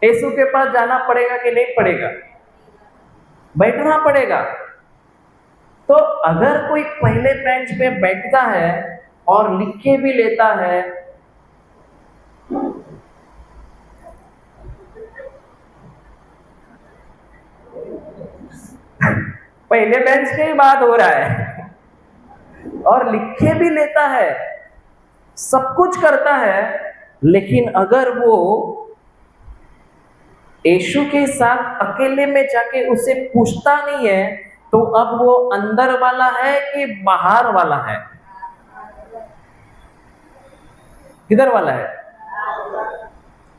यीशु के पास जाना पड़ेगा कि नहीं पड़ेगा? बैठना पड़ेगा। तो अगर कोई पहले बेंच पे बैठता है और लिख के भी लेता है, पहले बेंच की ही बात हो रहा है, और लिखे भी लेता है, सब कुछ करता है, लेकिन अगर वो यीशु के साथ अकेले में जाके उसे पूछता नहीं है, तो अब वो अंदर वाला है कि बाहर वाला है? किधर वाला है?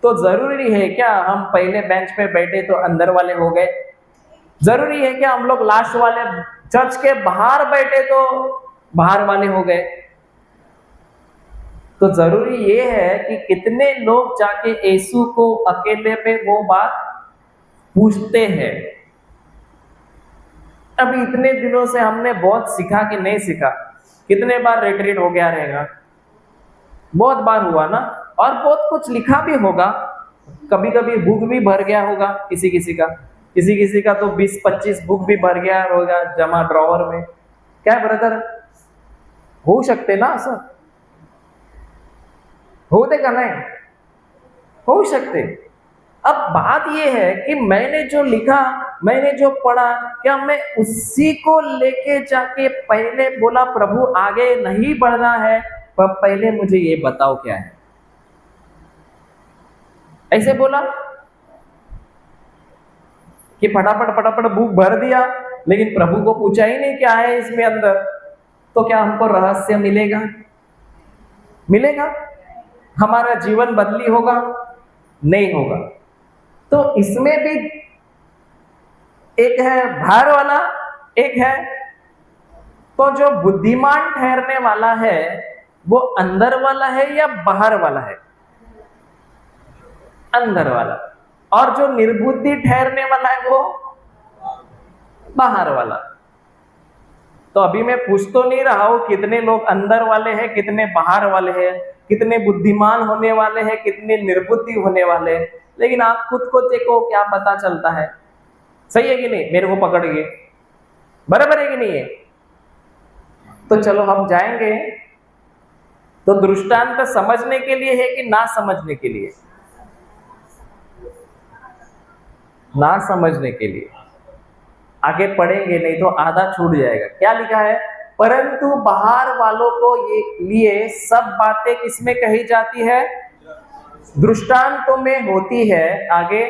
तो जरूरी है क्या हम पहले बेंच पे बैठे तो अंदर वाले हो गए? जरूरी है क्या हम लोग लास्ट वाले चर्च के बाहर बैठे तो बाहर वाले हो गए? तो जरूरी ये है कि कितने लोग जाके यीशु को अकेले में वो बात पूछते हैं। अभी इतने दिनों से हमने बहुत सीखा कि नहीं सीखा? कितने बार रिट्रीट हो गया रहेगा? बहुत बार हुआ ना? और बहुत कुछ लिखा भी होगा, कभी कभी बुक भी भर गया होगा किसी किसी का, किसी किसी का तो 20-25 बुक भी भर गया होगा जमा ड्रॉवर में। क्या ब्रदर, हो सकते ना असं? होते का नहीं? हो सकते। अब बात यह है कि मैंने जो लिखा, मैंने जो पढ़ा, क्या मैं उसी को लेके जाके पहले बोला प्रभु आगे नहीं बढ़ना है, पर पहले मुझे ये बताओ क्या है? ऐसे बोला कि फटाफट फटाफट बुक भर दिया, लेकिन प्रभु को पूछा ही नहीं क्या है इसमें अंदर, तो क्या हमको रहस्य मिलेगा? मिलेगा? हमारा जीवन बदली होगा? नहीं होगा। तो इसमें भी एक है बाहर वाला, एक है तो जो बुद्धिमान ठहरने वाला है वो अंदर वाला है या बाहर वाला है? अंदर वाला। और जो निर्बुद्धि ठहरने वाला है वो बाहर वाला। तो अभी मैं पूछ तो नहीं रहा हूं कितने लोग अंदर वाले हैं, कितने बाहर वाले हैं, कितने बुद्धिमान होने वाले हैं, कितने निर्बुद्धि होने वाले हैं, लेकिन आप खुद को देखो, क्या पता चलता है। सही है कि नहीं? मेरे को पकड़िए, बराबर है कि नहीं है? तो चलो हम जाएंगे। तो दृष्टांत समझने के लिए है कि ना समझने के लिए? ना समझने के लिए। आगे पढ़ेंगे, नहीं तो आधा छूट जाएगा। क्या लिखा है? परंतु बाहर वालों को ये लिए सब बातें किसमें कही जाती है? दृष्टांतों में होती है। आगे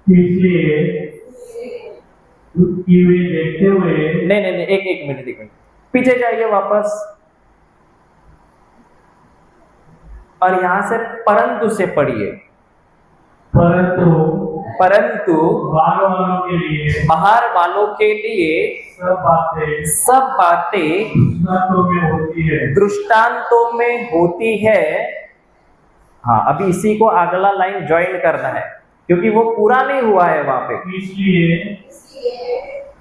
इसलिए कि वे देखते हुए नहीं, एक मिनट पीछे जाइए वापस, और यहां से परंतु से पढ़िए। परंतु बाहर वालों के लिए बाहर वालों के लिए सब बातें दृष्टांतों में होती है। दृष्टांतों में होती है। हाँ, अभी इसी को अगला लाइन ज्वाइन करना है, क्योंकि वो पूरा नहीं हुआ है वहां पे। इसलिए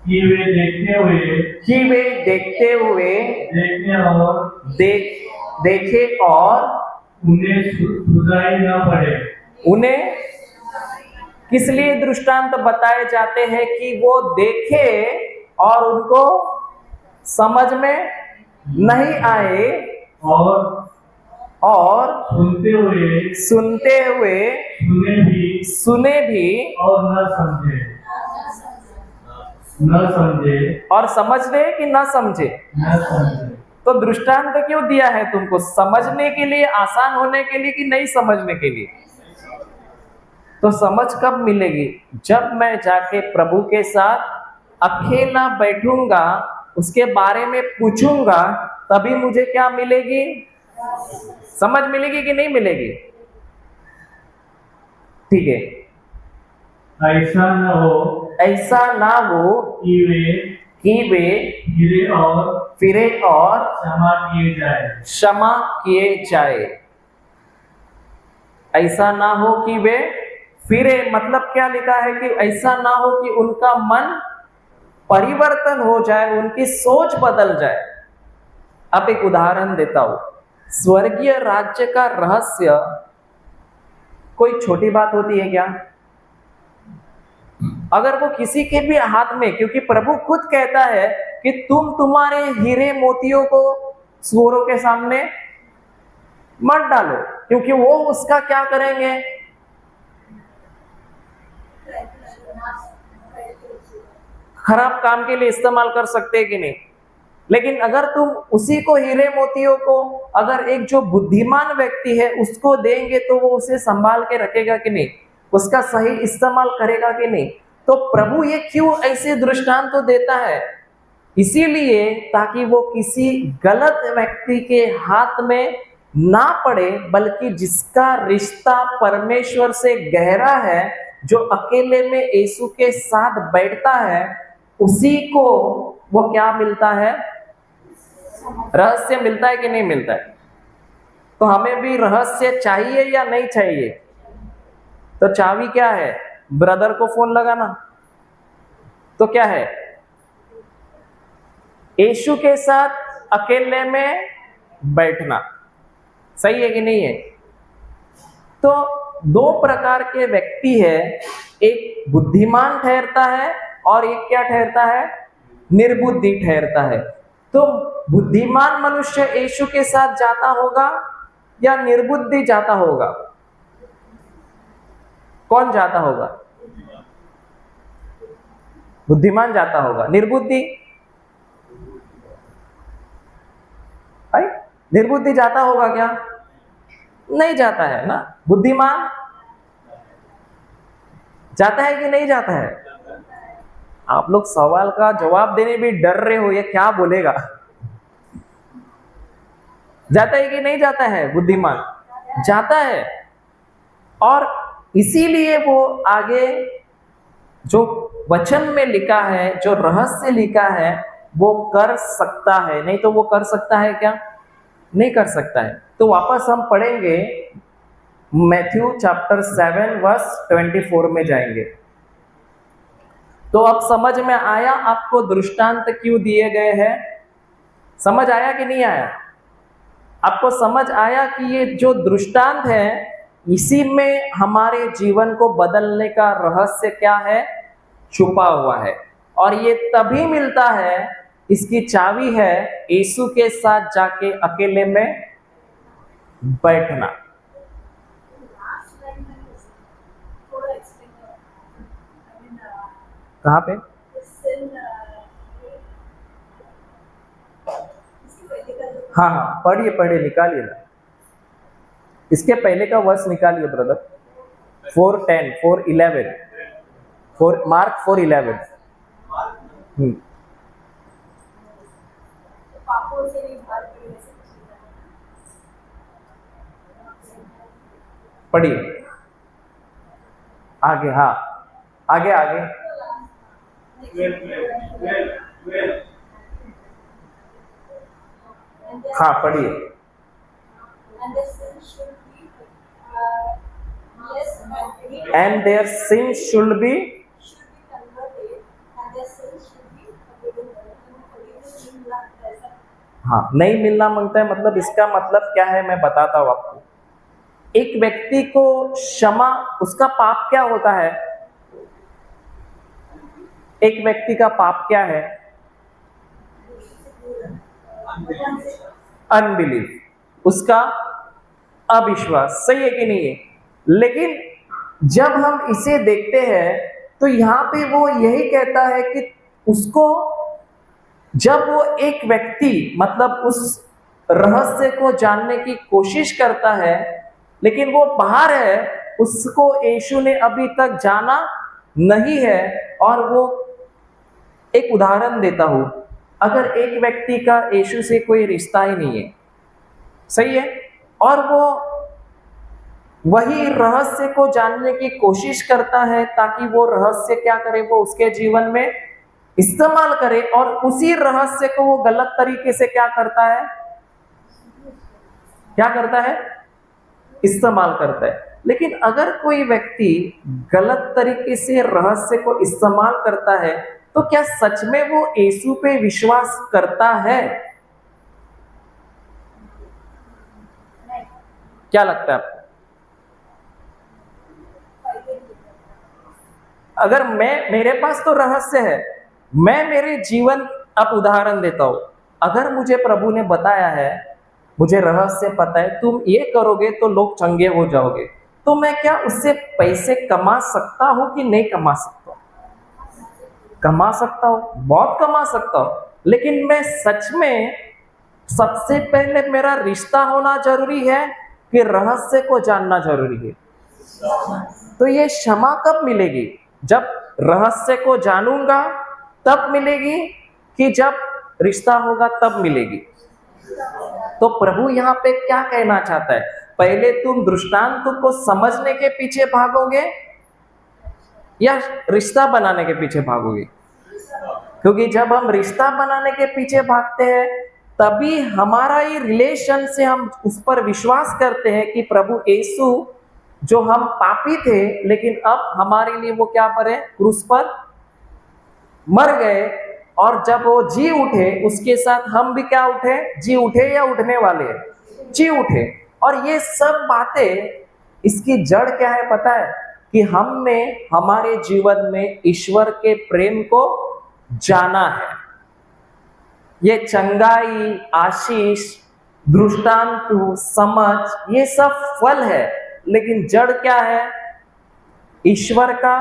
कि वे देखते हुए देखे और उन्हें सुझाई न पड़े। उन्हें किस लिए दृष्टांत बताए जाते हैं? कि वो देखे और उनको समझ में नहीं आए, और सुनते हुए सुने भी और न समझे और समझ रहे कि न समझे। तो दृष्टांत क्यों दिया है तुमको? समझने के लिए, आसान होने के लिए, कि नहीं समझने के लिए? तो समझ कब मिलेगी? जब मैं जाके प्रभु के साथ अकेला बैठूंगा, उसके बारे में पूछूंगा, तभी मुझे क्या मिलेगी? समझ मिलेगी कि नहीं मिलेगी? ठीक है। ऐसा ना हो कि वे फिरे और क्षमा किए जाए। ऐसा ना हो कि वे फिरे, मतलब क्या लिखा है? कि ऐसा ना हो कि उनका मन परिवर्तन हो जाए, उनकी सोच बदल जाए। अब एक उदाहरण देता हूं। स्वर्गीय राज्य का रहस्य कोई छोटी बात होती है क्या? अगर वो किसी के भी हाथ में, क्योंकि प्रभु खुद कहता है कि तुम्हारे हीरे मोतियों को सूअरों के सामने मत डालो, क्योंकि वो उसका क्या करेंगे? खराब काम के लिए इस्तेमाल कर सकते हैं कि नहीं? लेकिन अगर तुम उसी को, हीरे मोतियों को, अगर एक जो बुद्धिमान व्यक्ति है उसको देंगे, तो वो उसे संभाल के रखेगा कि नहीं? उसका सही इस्तेमाल करेगा कि नहीं? तो प्रभु ये क्यों ऐसे दृष्टांत तो देता है? इसीलिए ताकि वो किसी गलत व्यक्ति के हाथ में ना पड़े, बल्कि जिसका रिश्ता परमेश्वर से गहरा है, जो अकेले में यीशु के साथ बैठता है, उसी को वो क्या मिलता है? रहस्य मिलता है कि नहीं मिलता है? तो हमें भी रहस्य चाहिए या नहीं चाहिए? तो चाबी क्या है? ब्रदर को फोन लगाना। तो क्या है? यीशु के साथ अकेले में बैठना। सही है कि नहीं है? तो दो प्रकार के व्यक्ति है, एक बुद्धिमान ठहरता है और एक क्या ठहरता है? निर्बुद्धि ठहरता है। तो बुद्धिमान मनुष्य यीशु के साथ जाता होगा या निर्बुद्धि जाता होगा? कौन जाता होगा? बुद्धिमान जाता होगा। निर्बुद्धि निर्बुद्धि जाता होगा क्या? नहीं जाता है ना। बुद्धिमान जाता है कि नहीं जाता है? आप लोग सवाल का जवाब देने भी डर रहे हो, ये क्या बोलेगा? जाता है कि नहीं जाता है? बुद्धिमान जाता है, और इसीलिए वो आगे जो वचन में लिखा है, जो रहस्य लिखा है, वो कर सकता है। नहीं तो वो कर सकता है क्या? नहीं कर सकता है। तो वापस हम पढ़ेंगे मैथ्यू चैप्टर 7 वर्स 24 में जाएंगे। तो अब समझ में आया आपको दृष्टांत क्यों दिए गए हैं? समझ आया कि नहीं आया? आपको समझ आया कि ये जो दृष्टांत है इसी में हमारे जीवन को बदलने का रहस्य क्या है, छुपा हुआ है। और ये तभी मिलता है, इसकी चाबी है यीशु के साथ जाके अकेले में बैठना। कहाँ पे? हाँ हाँ, पढ़िए पढ़िए, निकालिए ना। इसके पहले का वर्ष निकालिए ब्रदर। 4:10, 4:11, मार्क 4:11। पढ़िए आगे। हाँ, आगे आगे। हाँ पढ़िए। And their sins should be, हाँ, नहीं मिलना मांगता है, मतलब इसका मतलब क्या है मैं बताता हूँ आपको। एक व्यक्ति को क्षमा, उसका पाप क्या होता है? एक व्यक्ति का पाप क्या है? अनबिलीव, उसका अविश्वास। सही है कि नहीं है? लेकिन जब हम इसे देखते हैं तो यहाँ पे वो यही कहता है कि उसको, जब वो एक व्यक्ति मतलब उस रहस्य को जानने की कोशिश करता है लेकिन वो बाहर है, उसको यीशु ने अभी तक जाना नहीं है। और वो एक उदाहरण देता हूं, अगर एक व्यक्ति का यीशु से कोई रिश्ता ही नहीं है, सही है, और वो वही रहस्य को जानने की कोशिश करता है ताकि वो रहस्य क्या करे, वो उसके जीवन में इस्तेमाल करे, और उसी रहस्य को वो गलत तरीके से क्या करता है, क्या करता है, इस्तेमाल करता है। लेकिन अगर कोई व्यक्ति गलत तरीके से रहस्य को इस्तेमाल करता है तो क्या सच में वो यीशु पे विश्वास करता है? क्या लगता है आपको? अगर मेरे पास तो रहस्य है, मैं मेरे जीवन, अब उदाहरण देता हूं, अगर मुझे प्रभु ने बताया है, मुझे रहस्य पता है, तुम ये करोगे तो लोग चंगे हो जाओगे, तो मैं क्या उससे पैसे कमा सकता हूं कि नहीं कमा सकता? कमा सकता हूं, बहुत कमा सकता हूं। लेकिन मैं सच में, सबसे पहले मेरा रिश्ता होना जरूरी है कि रहस्य को जानना जरूरी है। तो ये क्षमा कब मिलेगी? जब रहस्य को जानूंगा तब मिलेगी, कि जब रिश्ता होगा तब मिलेगी? तो प्रभु यहाँ पे क्या कहना चाहता है? पहले तुम दृष्टांत को समझने के पीछे भागोगे या रिश्ता बनाने के पीछे भागोगे? क्योंकि जब हम रिश्ता बनाने के पीछे भागते हैं तभी हमारा ही रिलेशन से हम उस पर विश्वास करते हैं कि प्रभु यीशु, जो हम पापी थे लेकिन अब हमारे लिए वो क्या करे, क्रूस पर मर गए, और जब वो जी उठे उसके साथ हम भी क्या उठे, जी उठे या उठने वाले, जी उठे। और ये सब बातें, इसकी जड़ क्या है पता है? कि हमने हमारे जीवन में ईश्वर के प्रेम को जाना है। ये चंगाई, आशीष, दृष्टांत, समझ, ये सब फल है, लेकिन जड़ क्या है? ईश्वर का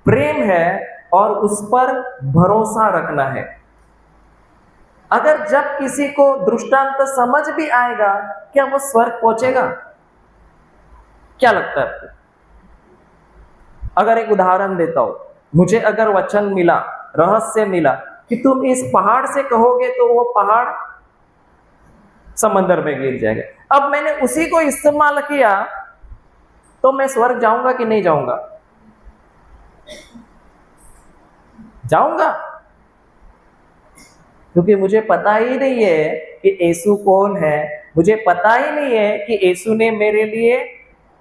प्रेम है और उस पर भरोसा रखना है। अगर जब किसी को दृष्टांत समझ भी आएगा, क्या वो स्वर्ग पहुंचेगा? क्या लगता है आपको? अगर एक उदाहरण देता हूं, मुझे अगर वचन मिला, रहस्य मिला कि तुम इस पहाड़ से कहोगे तो वो पहाड़ समंदर में गिर जाएगा, अब मैंने उसी को इस्तेमाल किया तो मैं स्वर्ग जाऊंगा कि नहीं जाऊंगा? जाऊंगा, क्योंकि मुझे पता ही नहीं है कि यीशु कौन है, मुझे पता ही नहीं है कि यीशु ने मेरे लिए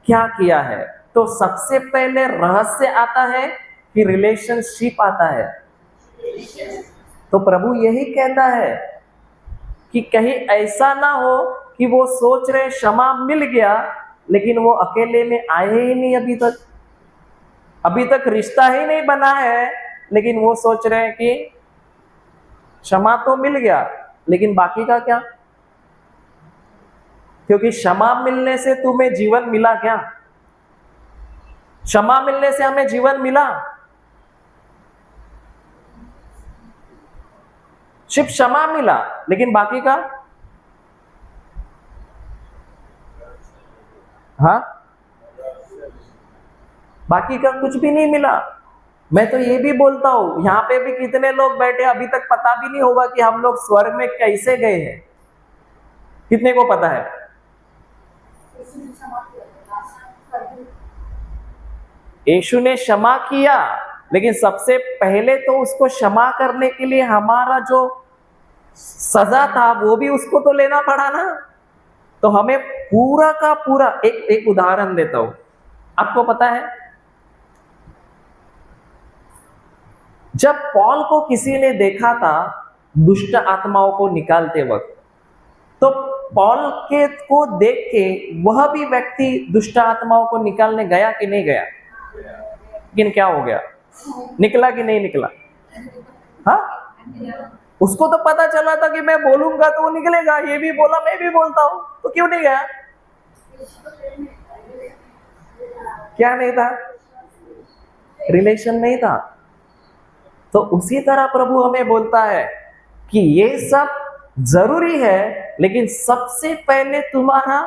क्या किया है। तो सबसे पहले रहस्य आता है कि रिलेशनशिप आता है। तो प्रभु यही कहता है कि कहीं ऐसा ना हो कि वो सोच रहे क्षमा मिल गया लेकिन वो अकेले में आए ही नहीं, अभी तक रिश्ता ही नहीं बना है, लेकिन वो सोच रहे हैं कि क्षमा तो मिल गया लेकिन बाकी का क्या। क्योंकि क्षमा मिलने से तुम्हें जीवन मिला क्या? क्षमा मिलने से हमें जीवन मिला? सिर्फ क्षमा मिला, लेकिन बाकी का? हाँ, बाकी का कुछ भी नहीं मिला। मैं तो ये भी बोलता हूं, यहां पे भी कितने लोग बैठे अभी तक पता भी नहीं होगा कि हम लोग स्वर्ग में कैसे गए हैं। कितने को पता है? यीशु ने क्षमा किया, लेकिन सबसे पहले तो उसको क्षमा करने के लिए हमारा जो सजा था वो भी उसको तो लेना पड़ा ना। तो हमें पूरा का पूरा एक उदाहरण देता हूं। आपको पता है, जब पॉल को किसी ने देखा था दुष्ट आत्माओं को निकालते वक्त, तो पॉल के को देख के वह भी व्यक्ति दुष्ट आत्माओं को निकालने गया कि नहीं गया? लेकिन क्या हो गया? निकला कि नहीं निकला? हाँ, उसको तो पता चला था कि मैं बोलूंगा तो वो निकलेगा, ये भी बोला मैं भी बोलता हूं, तो क्यों नहीं गया? क्या नहीं था? रिलेशन नहीं था। तो उसी तरह प्रभु हमें बोलता है कि ये सब जरूरी है, लेकिन सबसे पहले तुम्हारा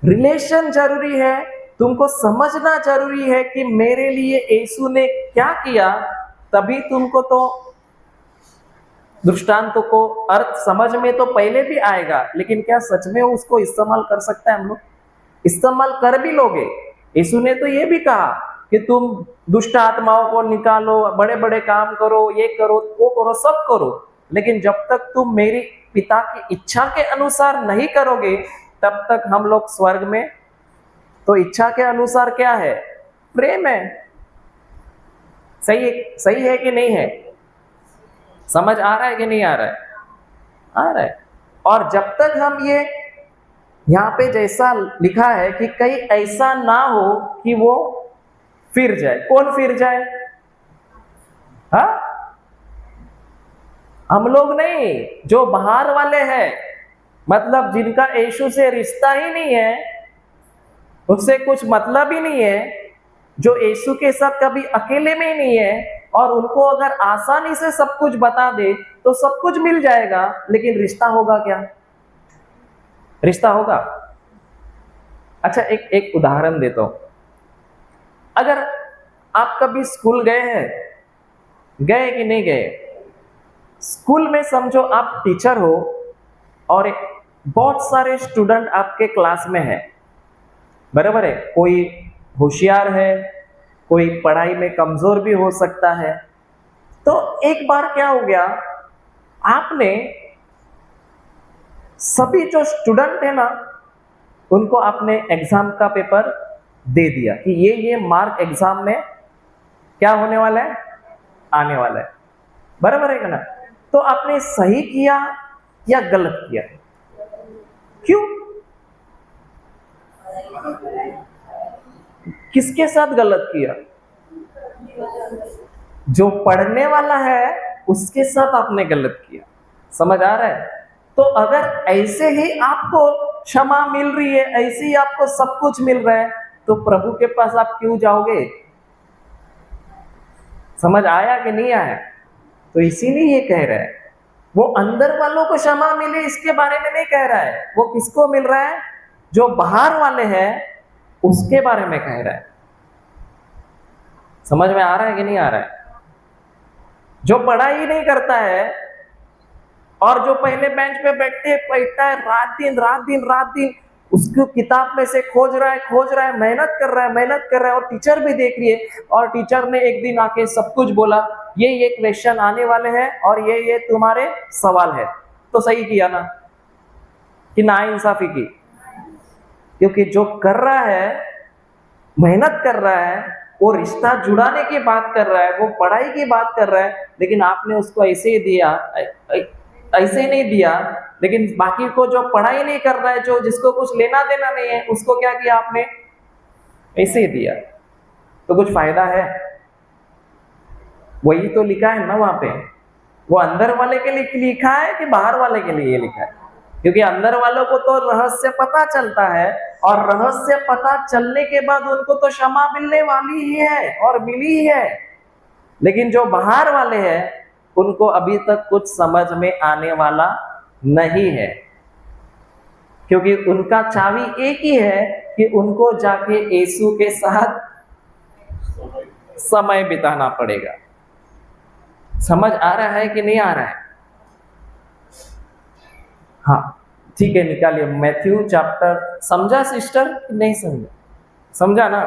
रिलेशन जरूरी है। तुमको समझना जरूरी है कि मेरे लिए यीशु ने क्या किया, तभी तुमको तो दृष्टांतों को अर्थ समझ में तो पहले भी आएगा, लेकिन क्या सच में उसको इस्तेमाल कर सकता है? हम लोग इस्तेमाल कर भी लोगे। यीशु ने तो ये भी कहा कि तुम दुष्ट आत्माओं को निकालो, बड़े बड़े काम करो, ये करो वो करो सब करो, लेकिन जब तक तुम मेरी पिता की इच्छा के अनुसार नहीं करोगे तब तक हम लोग स्वर्ग में। तो इच्छा के अनुसार क्या है? प्रेम है। सही है कि नहीं है? समझ आ रहा है कि नहीं आ रहा है? आ रहा है। और जब तक हम ये यहां पे जैसा लिखा है कि कहीं ऐसा ना हो कि वो फिर जाए। कौन फिर जाए? हाँ, हम लोग नहीं, जो बाहर वाले हैं, मतलब जिनका यीशु से रिश्ता ही नहीं है, उससे कुछ मतलब ही नहीं है, जो यीशु के साथ कभी अकेले में ही नहीं है, और उनको अगर आसानी से सब कुछ बता दे तो सब कुछ मिल जाएगा, लेकिन रिश्ता होगा क्या? रिश्ता होगा? अच्छा, एक उदाहरण देता हूं। अगर आप कभी स्कूल गए हैं, गए कि नहीं गए? स्कूल में समझो आप टीचर हो और बहुत सारे स्टूडेंट आपके क्लास में है, बराबर है? कोई होशियार है, कोई पढ़ाई में कमजोर भी हो सकता है। तो एक बार क्या हो गया, आपने सभी जो स्टूडेंट है ना, उनको आपने एग्जाम का पेपर दे दिया कि ये मार्क एग्जाम में क्या होने वाला है, आने वाला है, बराबर है ना? तो आपने सही किया या गलत किया? क्यों? किसके साथ गलत किया? जो पढ़ने वाला है उसके साथ आपने गलत किया। समझ आ रहा है? तो अगर ऐसे ही आपको क्षमा मिल रही है, ऐसे ही आपको सब कुछ मिल रहा है, तो प्रभु के पास आप क्यों जाओगे? समझ आया कि नहीं आया? तो इसीलिए ये कह रहा है, वो अंदर वालों को क्षमा मिले इसके बारे में नहीं कह रहा है, वो किसको मिल रहा है? जो बाहर वाले हैं उसके बारे में कह रहा है। समझ में आ रहा है कि नहीं आ रहा है? जो पढ़ाई नहीं करता है और जो पहले बेंच पे बैठता है रात दिन उसको किताब में से खोज रहा है, मेहनत कर रहा है, और टीचर भी देख रही है, और टीचर ने एक दिन आके सब कुछ बोला, ये क्वेश्चन आने वाले हैं और ये तुम्हारे सवाल है, तो सही किया ना कि नाइंसाफी की? क्योंकि जो कर रहा है मेहनत कर रहा है, वो रिश्ता जुड़ाने की बात कर रहा है, वो पढ़ाई की बात कर रहा है, लेकिन आपने उसको ऐसे ही दिया, ऐसे ही नहीं दिया। लेकिन बाकी को जो पढ़ाई नहीं कर रहा है, जो जिसको कुछ लेना देना नहीं है, उसको क्या किया आपने? ऐसे ही दिया। तो कुछ फायदा है? वही तो लिखा है ना वहां पे। वो अंदर वाले के लिए लिखा है कि बाहर वाले के लिए लिखा है? क्योंकि अंदर वालों को तो रहस्य पता चलता है, और रहस्य पता चलने के बाद उनको तो क्षमा मिलने वाली ही है और मिली ही है। लेकिन जो बाहर वाले हैं, उनको अभी तक कुछ समझ में आने वाला नहीं है, क्योंकि उनका चावी एक ही है कि उनको जाके यीशु के साथ समय बिताना पड़ेगा। समझ आ रहा है कि नहीं आ रहा है? हाँ, ठीक है, निकालिए मैथ्यू चैप्टर। समझा सिस्टर? नहीं समझा? समझा ना?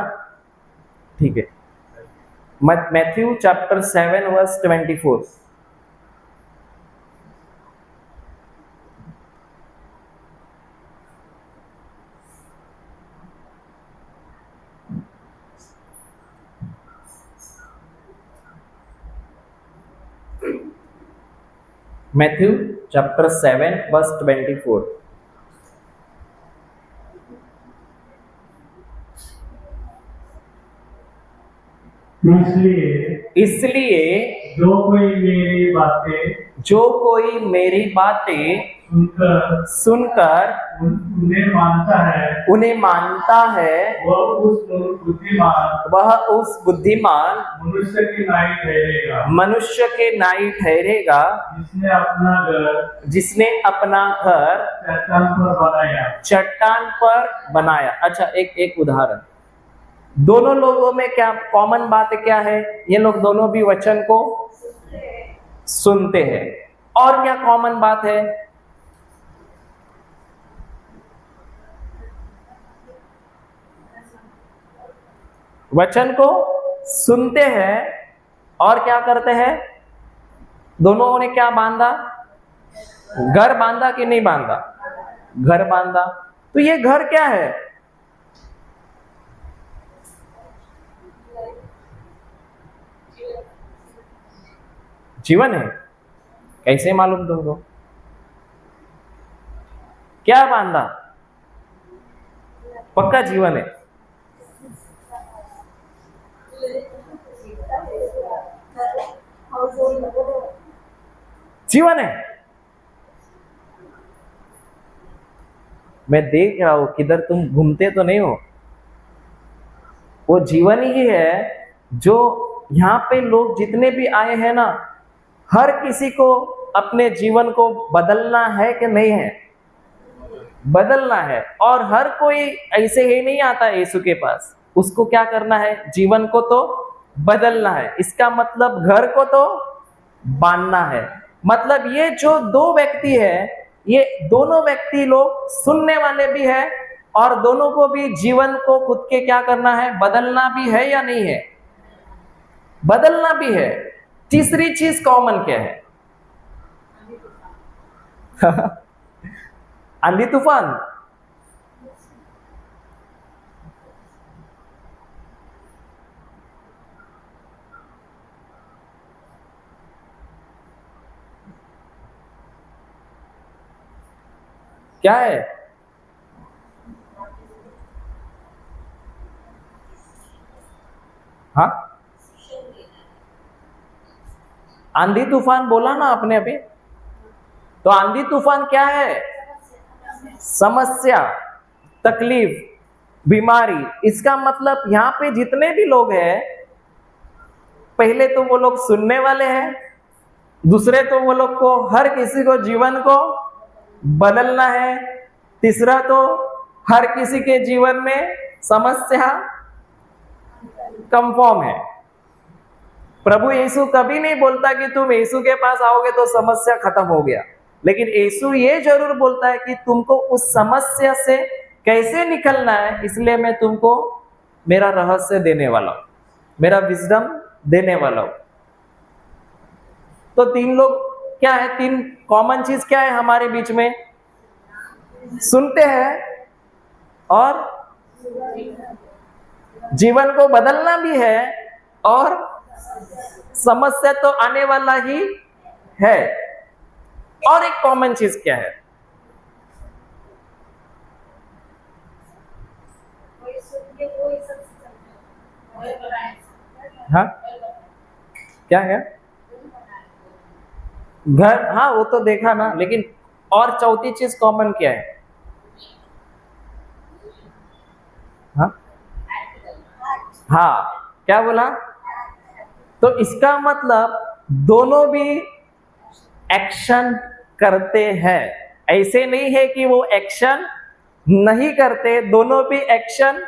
ठीक है, Matthew chapter 7 verse 24। Matthew chapter 7 verse 24। इसलिए जो कोई मेरी बातें सुनकर उन्हें मानता है, वह उस बुद्धिमान मनुष्य के नाई ठहरेगा, जिसने अपना घर चट्टान पर बनाया। अच्छा, एक उदाहरण। दोनों लोगों में क्या कॉमन बात क्या है? ये लोग दोनों भी वचन को सुनते हैं। और क्या कॉमन बात है? वचन को सुनते हैं और क्या करते हैं? दोनों ने क्या बांधा? घर बांधा कि नहीं बांधा? घर बांधा। तो ये घर क्या है? जीवन है। कैसे मालूम तुमको? क्या बांधा? पक्का जीवन है। जीवन है। मैं देख रहा हूं किधर तुम घूमते तो नहीं हो। वो जीवन ही है जो यहाँ पे लोग जितने भी आए हैं ना, हर किसी को अपने जीवन को बदलना है कि नहीं है? बदलना है। और हर कोई ऐसे ही नहीं आता है यीशु के पास। उसको क्या करना है? जीवन को तो बदलना है। इसका मतलब घर को तो बांधना है। मतलब ये जो दो व्यक्ति है, ये दोनों व्यक्ति लोग सुनने वाले भी है, और दोनों को भी जीवन को खुद के क्या करना है? बदलना भी है या नहीं है? बदलना भी है। तीसरी चीज कॉमन क्या है? आंधी तूफान। क्या है? हाँ, आंधी तूफान बोला ना आपने अभी। तो आंधी तूफान क्या है? समस्या, तकलीफ, बीमारी। इसका मतलब यहाँ पे जितने भी लोग हैं, पहले तो वो लोग सुनने वाले हैं, दूसरे तो वो लोग को हर किसी को जीवन को बदलना है, तीसरा तो हर किसी के जीवन में समस्या कंफर्म है। प्रभु यीशु कभी नहीं बोलता कि तुम यीशु के पास आओगे तो समस्या खत्म हो गया, लेकिन यीशु ये जरूर बोलता है कि तुमको उस समस्या से कैसे निकलना है, इसलिए मैं तुमको मेरा रहस्य देने वाला हूं, मेरा विजडम देने वाला हूं। तो तीन लोग क्या है? तीन कॉमन चीज क्या है हमारे बीच में? सुनते हैं और जीवन को बदलना भी है और समस्या तो आने वाला ही है। और एक कॉमन चीज क्या है? हाँ, क्या है? घर, हाँ वो तो देखा ना, लेकिन और चौथी चीज कॉमन क्या है? हाँ हाँ, क्या बोला? तो इसका मतलब दोनों भी एक्शन करते हैं। ऐसे नहीं है कि वो एक्शन नहीं करते, दोनों भी एक्शन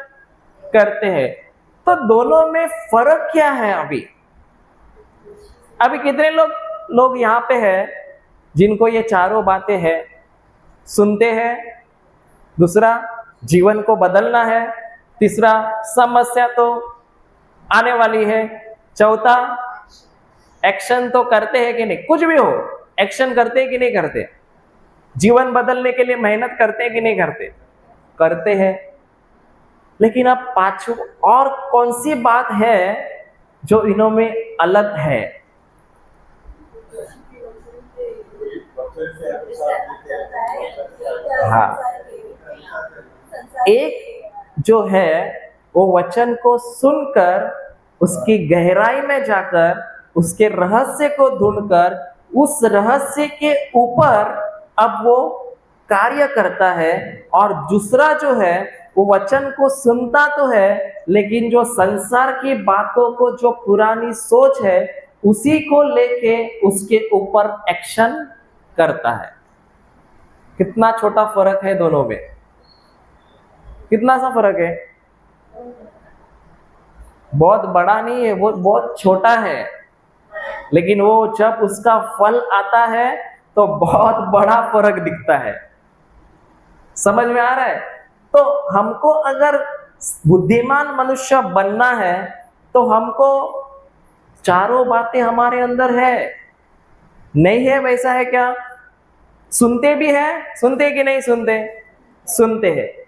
करते हैं। तो दोनों में फर्क क्या है? अभी कितने लोग यहाँ पे हैं जिनको ये चारों बातें हैं? सुनते हैं, दूसरा जीवन को बदलना है, तीसरा समस्या तो आने वाली है, चौथा एक्शन तो करते हैं कि नहीं? कुछ भी हो, एक्शन करते हैं कि नहीं करते? जीवन बदलने के लिए मेहनत करते हैं कि नहीं करते? करते हैं। लेकिन अब पांचवी और कौन सी बात है जो इन्हों में अलग है? हाँ, एक जो है वो वचन को सुनकर उसकी गहराई में जाकर उसके रहस्य को ढूंढकर उस रहस्य के ऊपर अब वो कार्य करता है। और दूसरा जो है वो वचन को सुनता तो है, लेकिन जो संसार की बातों को, जो पुरानी सोच है, उसी को लेके उसके ऊपर एक्शन करता है। कितना छोटा फर्क है दोनों में? कितना सा फर्क है? बहुत बड़ा नहीं है, वो बहुत छोटा है, लेकिन वो जब उसका फल आता है तो बहुत बड़ा फर्क दिखता है। समझ में आ रहा है? तो हमको अगर बुद्धिमान मनुष्य बनना है तो हमको चारों बातें हमारे अंदर है। नहीं है वैसा है क्या? सुनते भी है, सुनते कि नहीं सुनते? सुनते हैं।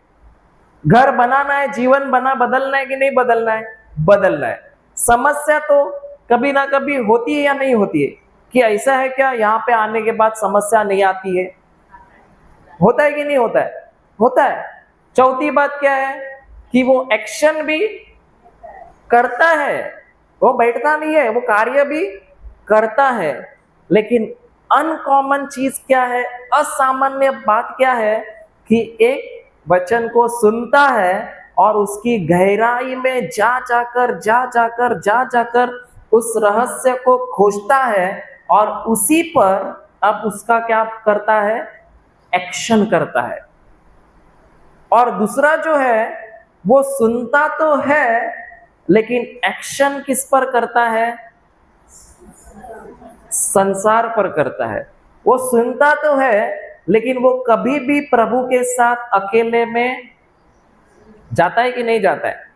घर बनाना है, जीवन बदलना है कि नहीं बदलना है? बदलना है। समस्या तो कभी ना कभी होती है या नहीं होती है? कि ऐसा है क्या यहाँ पे आने के बाद समस्या नहीं आती है? होता है कि नहीं होता है? होता है। चौथी बात क्या है? कि वो एक्शन भी करता है, वो बैठता नहीं है, वो कार्य भी करता है। लेकिन अनकॉमन चीज क्या है? असामान्य बात क्या है? कि एक वचन को सुनता है और उसकी गहराई में जा जाकर उस रहस्य को खोजता है और उसी पर अब उसका क्या करता है? एक्शन करता है। और दूसरा जो है वो सुनता तो है, लेकिन एक्शन किस पर करता है? संसार पर करता है। वो सुनता तो है, लेकिन वो कभी भी प्रभु के साथ अकेले में जाता है कि नहीं जाता है?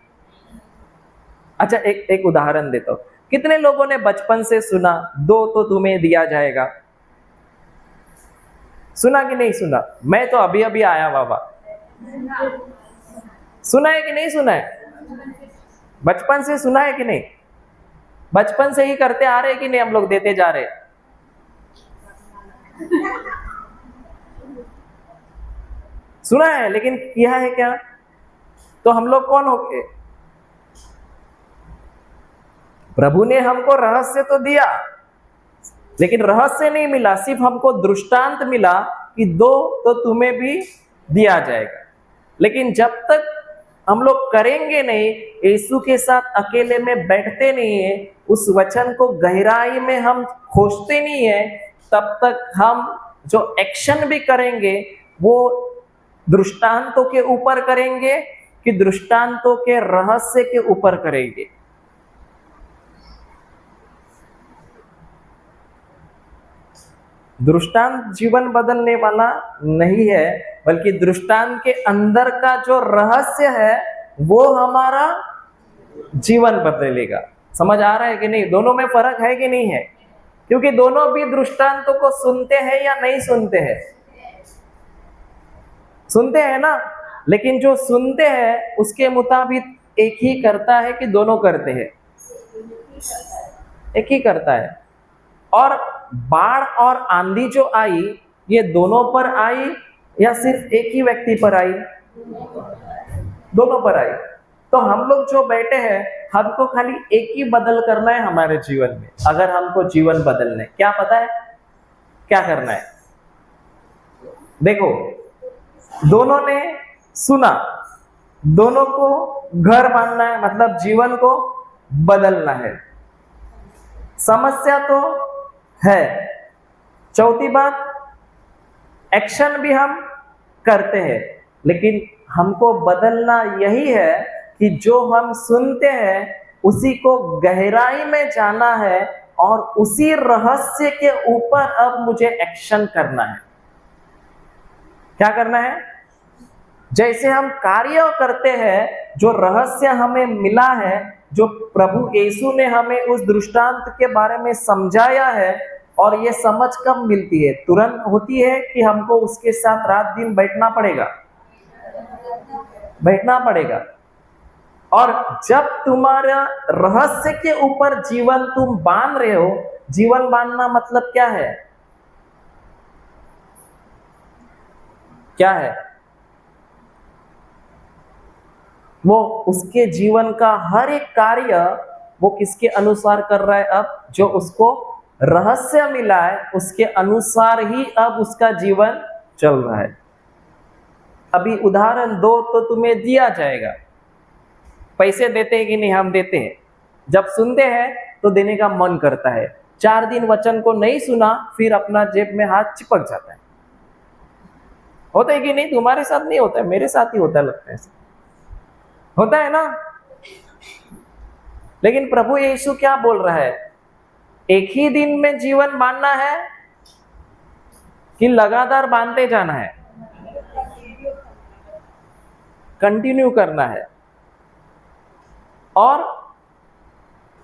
अच्छा, एक उदाहरण देता हूं। कितने लोगों ने बचपन से सुना, 2 तो तुम्हें दिया जाएगा? सुना कि नहीं सुना? मैं तो अभी अभी आया बाबा। सुना है कि नहीं सुना है? बचपन से सुना है कि नहीं? बचपन से ही करते आ रहे कि नहीं? हम लोग देते जा रहे। सुना है, लेकिन किया है क्या? तो हम लोग कौन हो गए? प्रभु ने हमको रहस्य तो दिया, लेकिन रहस्य नहीं मिला, सिर्फ हमको दृष्टांत मिला कि 2 तो तुम्हें भी दिया जाएगा। लेकिन जब तक हम लोग करेंगे नहीं, यीशु के साथ अकेले में बैठते नहीं है, उस वचन को गहराई में हम खोजते नहीं है, तब तक हम जो एक्शन भी करेंगे वो दृष्टांतों के ऊपर करेंगे कि दृष्टांतों के रहस्य के ऊपर करेंगे। दृष्टांत जीवन बदलने वाला नहीं है, बल्कि दृष्टांत के अंदर का जो रहस्य है वो हमारा जीवन बदलेगा। समझ आ रहा है कि नहीं? दोनों में फर्क है कि नहीं है? क्योंकि दोनों भी दृष्टांतों को सुनते हैं या नहीं सुनते हैं? सुनते हैं ना। लेकिन जो सुनते हैं उसके मुताबिक एक ही करता है कि दोनों करते हैं? एक ही करता है। और बाढ़ और आंधी जो आई, ये दोनों पर आई या सिर्फ एक ही व्यक्ति पर आई? दोनों पर आई। तो हम लोग जो बैठे हैं, हमको खाली एक ही बदल करना है हमारे जीवन में। अगर हमको जीवन बदलना है, क्या पता है क्या करना है? देखो, दोनों ने सुना, दोनों को घर बांधना है, मतलब जीवन को बदलना है। समस्या तो है। चौथी बात, एक्शन भी हम करते हैं, लेकिन हमको बदलना यही है कि जो हम सुनते हैं उसी को गहराई में जाना है और उसी रहस्य के ऊपर अब मुझे एक्शन करना है। क्या करना है? जैसे हम कार्य करते हैं, जो रहस्य हमें मिला है, जो प्रभु यीशु ने हमें उस दृष्टांत के बारे में समझाया है, और ये समझ कब मिलती है? तुरंत होती है कि हमको उसके साथ रात दिन बैठना पड़ेगा? बैठना पड़ेगा। और जब तुम्हारा रहस्य के ऊपर जीवन तुम बांध रहे हो, जीवन बांधना मतलब क्या है? क्या है वो? उसके जीवन का हर एक कार्य वो किसके अनुसार कर रहा है? अब जो उसको रहस्य मिला है उसके अनुसार ही अब उसका जीवन चल रहा है। अभी उदाहरण दो तो तुम्हें दिया जाएगा। पैसे देते हैं कि नहीं? हम देते हैं। जब सुनते हैं तो देने का मन करता है। 4 दिन वचन को नहीं सुना, फिर अपना जेब में हाथ चिपक जाता है। होता है कि नहीं? तुम्हारे साथ नहीं होता है, मेरे साथ ही होता है, लगता है ऐसा होता है ना। लेकिन प्रभु यीशु क्या बोल रहा है? एक ही दिन में जीवन बांधना है कि लगातार बांधते जाना है? कंटिन्यू करना है। और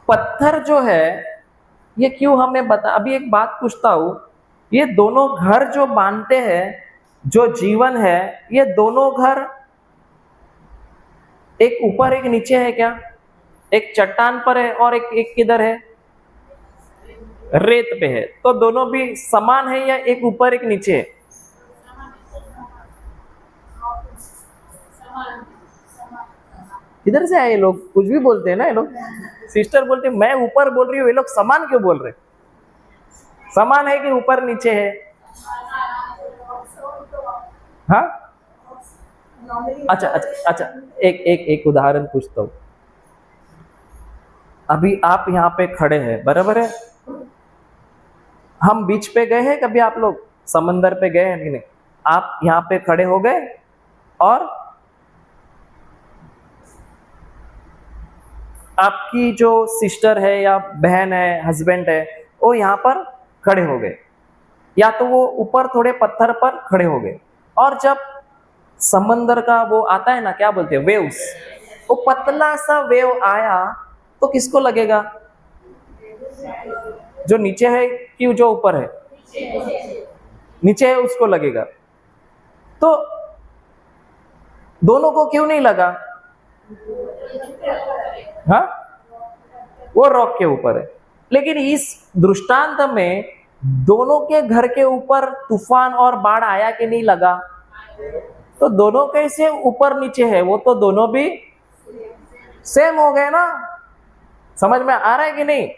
पत्थर जो है ये क्यों हमें बता, अभी एक बात पूछता हूं, ये दोनों घर जो बांधते हैं, जो जीवन है, ये दोनों घर एक ऊपर एक नीचे है क्या? एक चट्टान पर है और एक किधर है? रेत पे है। तो दोनों भी समान है या एक ऊपर एक नीचे है? इधर से आए लोग कुछ भी बोलते हैं ना, ये लोग सिस्टर बोलते हैं मैं ऊपर बोल रही हूँ, ये लोग समान क्यों बोल रहे? समान है कि ऊपर नीचे है? हाँ, अच्छा अच्छा अच्छा, एक उदाहरण पूछता हूँ। अभी आप यहाँ पे खड़े हैं, बराबर है? हम बीच पे गए हैं कभी? आप लोग समंदर पे गए हैं कि नहीं? आप यहाँ पे खड़े हो गए और आपकी जो सिस्टर है या बहन है, हस्बैंड है, वो यहाँ पर खड़े हो गए, या तो वो ऊपर थोड़े पत्थर पर खड़े हो गए। और जब समंदर का वो आता है ना, क्या बोलते हैं, वेव्स, वो पतला सा वेव आया तो किसको लगेगा? जो नीचे है कि जो ऊपर है? नीचे है उसको लगेगा। तो दोनों को क्यों नहीं लगा? हाँ, वो रॉक के ऊपर है। लेकिन इस दृष्टांत में दोनों के घर के ऊपर तूफान और बाढ़ आया कि नहीं लगा? तो दोनों कैसे ऊपर नीचे है? वो तो दोनों भी सेम हो गए ना। समझ में आ रहा है कि नहीं?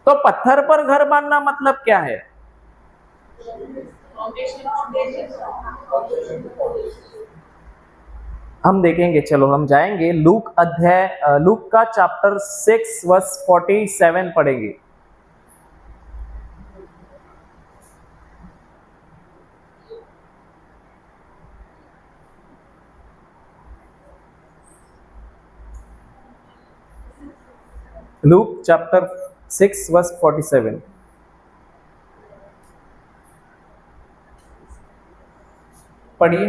तो पत्थर पर घर बांधना मतलब क्या है? हम देखेंगे, चलो हम जाएंगे लूक लूक का चैप्टर 6 वर्स 47 पढ़ेंगे। Luke chapter 6 verse 47। पढ़िए।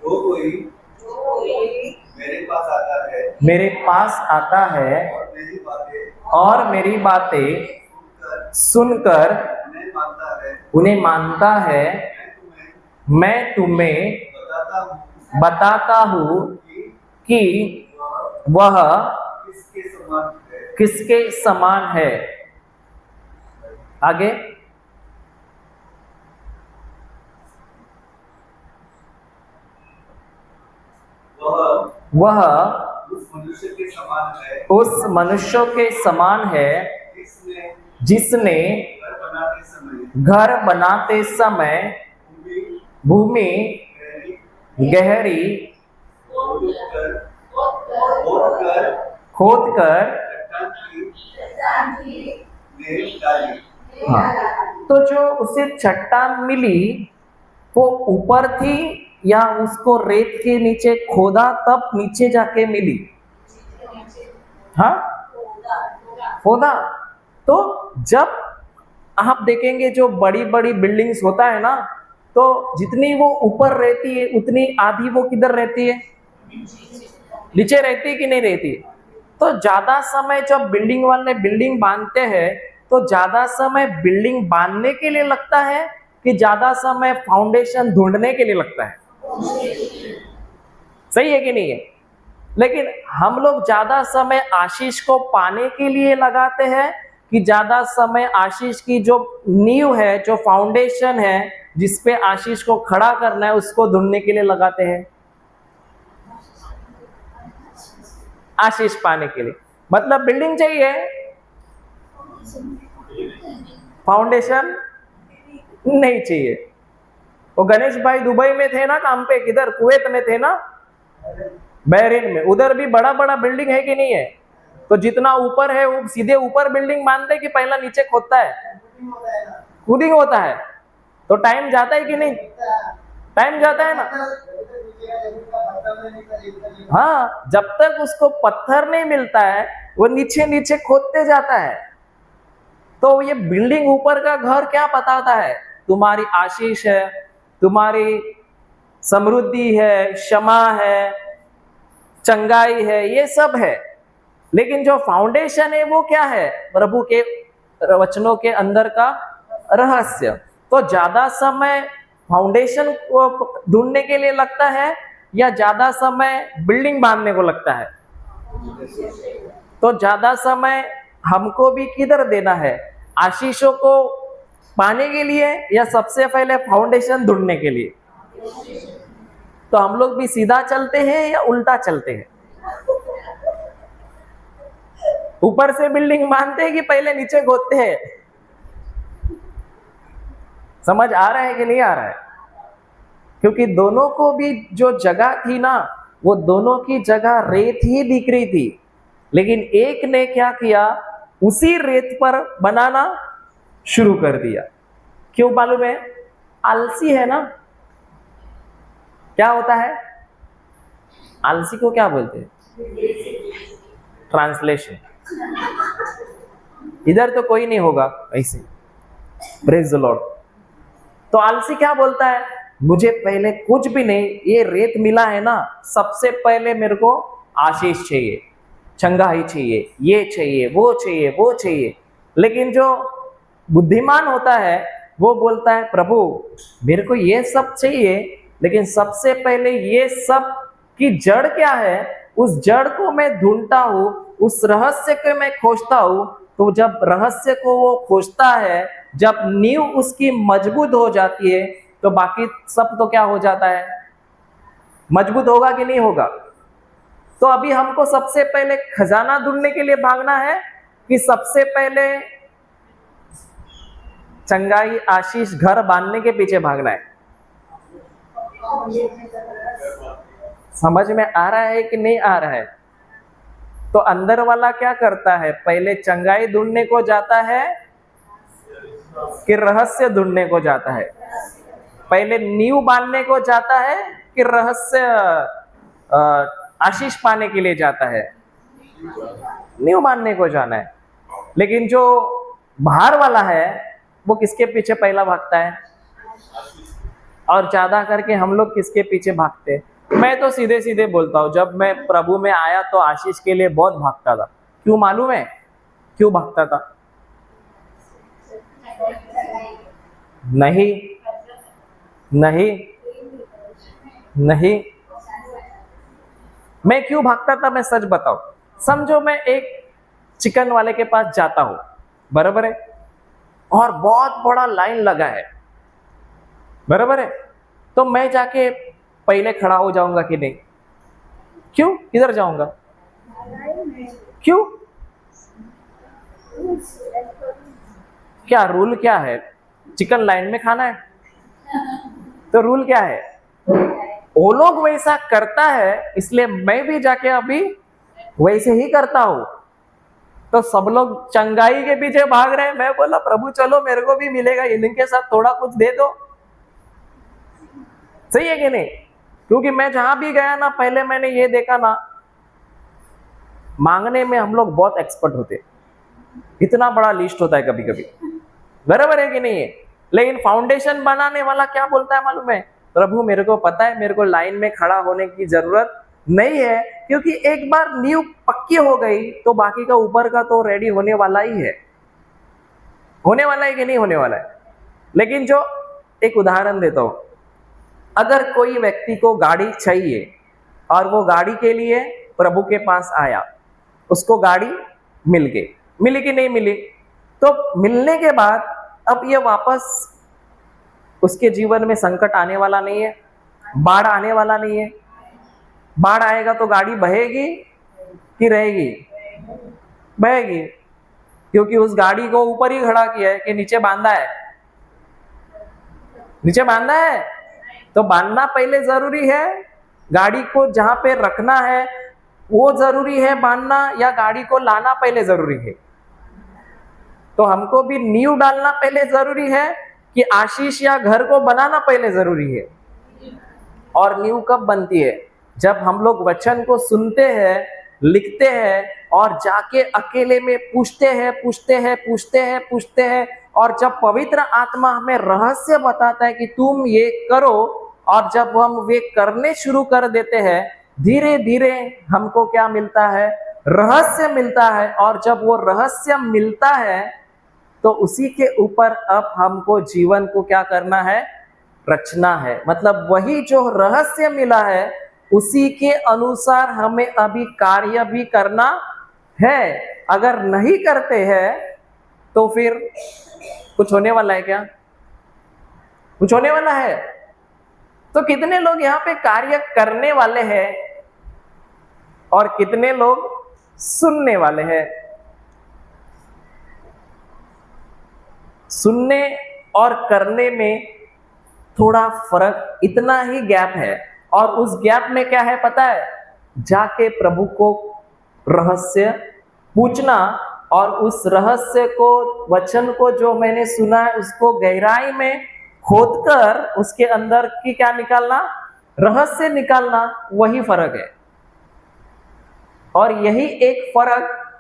जो कोई मेरे पास आता है मेरे पास आता है और मेरी बातें और मेरी बातें सुनकर उन्हें मानता है, उन्हें मानता है, मैं तुम्हें मैं तुम्हें बताता हूँ कि वह किसके समान है। किसके समान है। आगे, वह उस मनुष्य के समान है उस मनुष्य के समान है जिसने घर बनाते समय भूमि गहरी खोद कर हाँ, तो जो उसे चट्टान मिली वो ऊपर थी या उसको रेत के नीचे खोदा तब नीचे जाके मिली? हाँ, खोदा। तो जब आप देखेंगे जो बड़ी बड़ी बिल्डिंग्स होता है ना, तो जितनी वो ऊपर रहती है उतनी आधी वो किधर रहती है? नीचे रहती है कि नहीं रहती? तो ज्यादा समय जब बिल्डिंग वाले बिल्डिंग बांधते हैं तो ज्यादा समय बिल्डिंग बांधने के लिए लगता है कि ज्यादा समय फाउंडेशन ढूंढने के लिए लगता है? सही है कि नहीं है? लेकिन हम लोग ज्यादा समय आशीष को पाने के लिए लगाते हैं कि ज्यादा समय आशीष की जो नींव है, जो फाउंडेशन है, जिसपे आशीष को खड़ा करना है, उसको ढूंढने के लिए लगाते हैं? आशीष पाने के लिए। मतलब बिल्डिंग चाहिए, फाउंडेशन नहीं चाहिए। वो गणेश भाई दुबई में थे ना काम पे, किधर कुवैत में थे ना, बहरीन में, उधर भी बड़ा बड़ा बिल्डिंग है कि नहीं है? तो जितना ऊपर है वो सीधे ऊपर बिल्डिंग मानते कि पहला नीचे खोदता है? कूदिंग होता है। तो टाइम जाता है कि नहीं? टाइम जाता है ना। हाँ, जब तक उसको पत्थर नहीं मिलता है वो नीचे नीचे खोदते जाता है। तो ये बिल्डिंग ऊपर का घर क्या बताता है? तुम्हारी आशीष है, तुम्हारी समृद्धि है, क्षमा है, चंगाई है, ये सब है। लेकिन जो फाउंडेशन है वो क्या है? प्रभु के वचनों के अंदर का रहस्य। तो ज्यादा समय फाउंडेशन को ढूंढने के लिए लगता है या ज्यादा समय बिल्डिंग बांधने को लगता है? तो ज्यादा समय हमको भी किधर देना है? आशीषों को पाने के लिए या सबसे पहले फाउंडेशन ढूंढने के लिए? तो हम लोग भी सीधा चलते हैं या उल्टा चलते हैं? ऊपर से बिल्डिंग बांधते हैं कि पहले नीचे खोदते हैं? समझ आ रहा है कि नहीं आ रहा है? क्योंकि दोनों को भी जो जगह थी ना, वो दोनों की जगह रेत ही दिख रही थी, लेकिन एक ने क्या किया? उसी रेत पर बनाना शुरू कर दिया। क्यों मालूम है? आलसी है ना। क्या होता है? आलसी को क्या बोलते हैं? ट्रांसलेशन इधर तो कोई नहीं होगा ऐसे। Praise the Lord. तो आलसी क्या बोलता है? मुझे पहले कुछ भी नहीं, ये रेत मिला है ना, सबसे पहले मेरे को आशीष चाहिए, चंगाई चाहिए, ये चाहिए, वो चाहिए, वो चाहिए। लेकिन जो बुद्धिमान होता है वो बोलता है प्रभु मेरे को ये सब चाहिए, लेकिन सबसे पहले ये सब की जड़ क्या है, उस जड़ को मैं ढूंढता हूँ, उस रहस्य को मैं खोजता हूँ। तो जब रहस्य को वो खोजता है, जब नींव उसकी मजबूत हो जाती है, तो बाकी सब तो क्या हो जाता है? मजबूत होगा कि नहीं होगा? तो अभी हमको सबसे पहले खजाना ढूंढने के लिए भागना है कि सबसे पहले चंगाई, आशीष, घर बांधने के पीछे भागना है? समझ में आ रहा है कि नहीं आ रहा है? तो अंदर वाला क्या करता है? पहले चंगाई ढूंढने को जाता है कि रहस्य ढूंढने को जाता है? पहले नींव बांधने को जाता है कि रहस्य आशीष पाने के लिए जाता है? नींव बांधने को जाना है। लेकिन जो बाहर वाला है वो किसके पीछे पहला भागता है? और ज्यादा करके हम लोग किसके पीछे भागते हैं? मैं तो सीधे सीधे बोलता हूँ, जब मैं प्रभु में आया तो आशीष के लिए बहुत भागता था। क्यों मालूम है क्यों भागता था? नहीं नहीं, नहीं। मैं क्यों भागता था मैं सच बताऊं। समझो मैं एक चिकन वाले के पास जाता हूं, बराबर है, और बहुत बड़ा लाइन लगा है, बराबर है, तो मैं जाके पहले खड़ा हो जाऊंगा कि नहीं? क्यों? किधर जाऊंगा? क्यों? क्या रूल क्या है? चिकन लाइन में खाना है, तो रूल क्या है? वो लोग वैसा करता है, इसलिए मैं भी जाके अभी वैसे ही करता हूं। तो सब लोग चंगाई के पीछे भाग रहे हैं, मैं बोला प्रभु चलो मेरे को भी मिलेगा, इनके साथ थोड़ा कुछ दे दो। सही है कि नहीं? क्योंकि मैं जहां भी गया ना, पहले मैंने ये देखा ना, मांगने में हम लोग बहुत एक्सपर्ट होते, इतना बड़ा लिस्ट होता है कभी कभी, बराबर है कि नहीं है? लेकिन फाउंडेशन बनाने वाला क्या बोलता है मालूम है? प्रभु मेरे को पता है, मेरे को लाइन में खड़ा होने की जरूरत नहीं है, क्योंकि एक बार नींव पक्की हो गई तो बाकी का ऊपर का तो रेडी होने वाला ही है। होने वाला है कि नहीं होने वाला है? लेकिन जो एक उदाहरण देता हूं, अगर कोई व्यक्ति को गाड़ी चाहिए और वो गाड़ी के लिए प्रभु के पास आया, उसको गाड़ी मिल गई, मिली कि नहीं मिली? तो मिलने के बाद अब ये वापस उसके जीवन में संकट आने वाला नहीं है, बाढ़ आने वाला नहीं है। बाढ़ आएगा तो गाड़ी बहेगी कि रहेगी? बहेगी, क्योंकि उस गाड़ी को ऊपर ही खड़ा किया है कि नीचे बांधा है? नीचे बांधा है, तो बांधना पहले जरूरी है, गाड़ी को जहां पे रखना है वो जरूरी है बांधना, या गाड़ी को लाना पहले जरूरी है? तो हमको भी नींव डालना पहले जरूरी है कि आशीष या घर को बनाना पहले जरूरी है? और नींव कब बनती है? जब हम लोग वचन को सुनते हैं, लिखते हैं, और जाके अकेले में पूछते हैं, और जब पवित्र आत्मा हमें रहस्य बताता है कि तुम ये करो, और जब हम वे करने शुरू कर देते हैं, धीरे धीरे हमको क्या मिलता है? रहस्य मिलता है। और जब वो रहस्य मिलता है तो उसी के ऊपर अब हमको जीवन को क्या करना है? रचना है। मतलब वही जो रहस्य मिला है उसी के अनुसार हमें अभी कार्य भी करना है। अगर नहीं करते हैं तो फिर कुछ होने वाला है क्या? कुछ होने वाला है? तो कितने लोग यहाँ पे कार्य करने वाले हैं और कितने लोग सुनने वाले हैं? सुनने और करने में थोड़ा फर्क, इतना ही गैप है। और उस गैप में क्या है पता है? जाके प्रभु को रहस्य पूछना, और उस रहस्य को, वचन को जो मैंने सुना है उसको गहराई में खोदकर उसके अंदर की क्या निकालना? रहस्य निकालना, वही फर्क है। और यही एक फर्क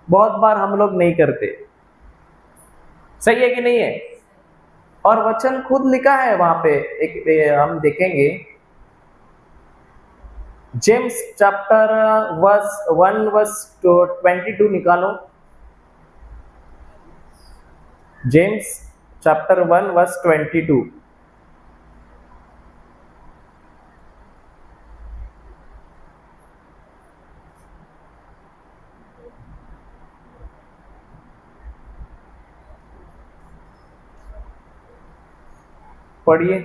बहुत बार हम लोग नहीं करते। सही है कि नहीं है? और वचन खुद लिखा है वहां पे, एक हम देखेंगे, जेम्स चैप्टर 1 वर्स 22 निकालो। James chapter 1 verse 22। पढ़िए।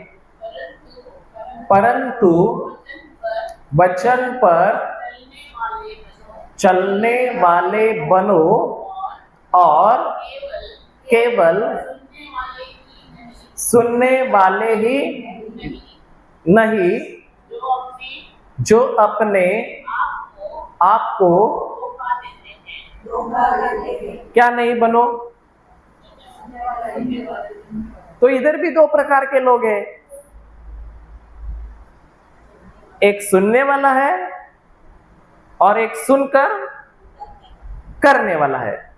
परंतु वचन पर चलने वाले बनो, और केवल सुनने वाले ही नहीं, जो अपने आप को क्या नहीं बनो। तो इधर भी दो प्रकार के लोग हैं, एक सुनने वाला है और एक सुनकर करने वाला है।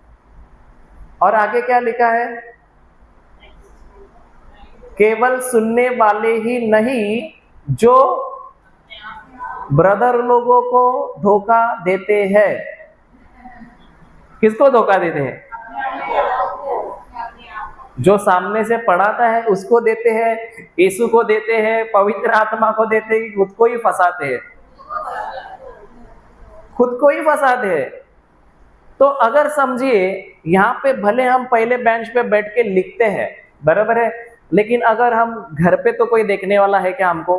और आगे क्या लिखा है? केवल सुनने वाले ही नहीं, जो ब्रदर लोगों को धोखा देते हैं। किसको धोखा देते हैं? जो सामने से पढ़ाता है उसको देते हैं, यीशु को देते हैं, पवित्र आत्मा को देते हैं, खुद को ही फंसाते हैं, खुद को ही फंसाते हैं। तो अगर समझिए यहाँ पे भले हम पहले बेंच पे बैठ के लिखते हैं, बराबर है, लेकिन अगर हम घर पे तो कोई देखने वाला है क्या हमको?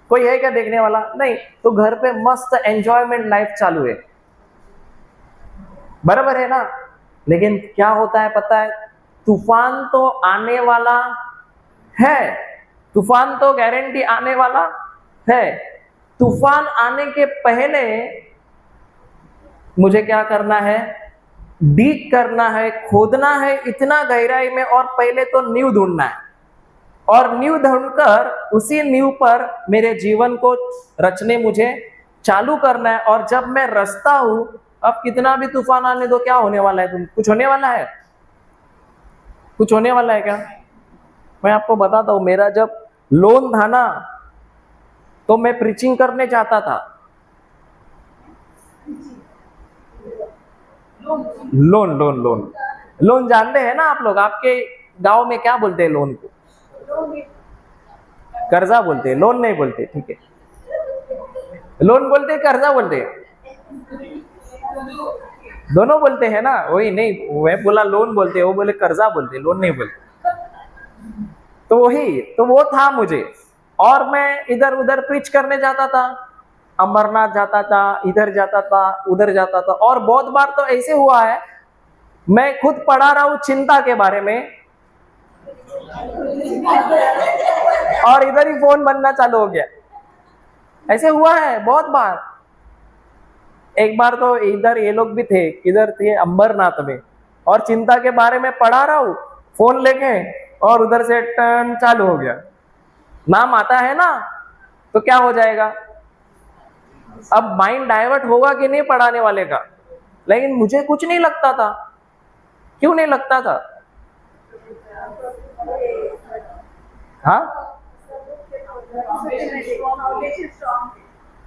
कोई है क्या देखने वाला? नहीं। तो घर पे मस्त एंजॉयमेंट लाइफ चालू है, बराबर है ना? लेकिन क्या होता है पता है? तूफान तो आने वाला है, तूफान तो गारंटी आने वाला है। तूफान आने के पहले मुझे क्या करना है? डीग करना है, खोदना है इतना गहराई में, और पहले तो नींव ढूंढना है, और नींव ढूंढकर उसी नींव पर मेरे जीवन को रचने मुझे चालू करना है। और जब मैं रचता हूं, अब कितना भी तूफान आने दो, क्या होने वाला है? तुम कुछ होने वाला है? कुछ होने वाला है क्या? मैं आपको बताता हूं, मेरा जब लोन था ना, तो मैं प्रीचिंग करने जाता था। लोन लोन लोन लोन जानते हैं ना आप लोग? आपके गांव में क्या बोलते हैं लोन को? कर्जा बोलते हैं, लोन नहीं बोलते, ठीक है? लोन बोलते हैं, कर्जा बोलते हैं, दोनों बोलते हैं ना? वही नहीं, मैं बोला लोन बोलते हैं, वो बोले कर्जा बोलते हैं, लोन नहीं बोलते। तो वही, तो वो था मुझे, और मैं इधर उधर प्रीच करने जाता था, अमरनाथ जाता था, इधर जाता था, उधर जाता था। और बहुत बार तो ऐसे हुआ है, मैं खुद पढ़ा रहा हूं चिंता के बारे में, और इधर ही फोन बनना चालू हो गया। ऐसे हुआ है बहुत बार। एक बार तो इधर ये लोग भी थे, इधर थे अमरनाथ में, और चिंता के बारे में पढ़ा रहा हूं फोन लेके, और उधर से टर्न चालू हो गया। नाम आता है ना, तो क्या हो जाएगा? अब माइंड डाइवर्ट होगा कि नहीं पढ़ाने वाले का? लेकिन मुझे कुछ नहीं लगता था। क्यों नहीं लगता था? हाँ,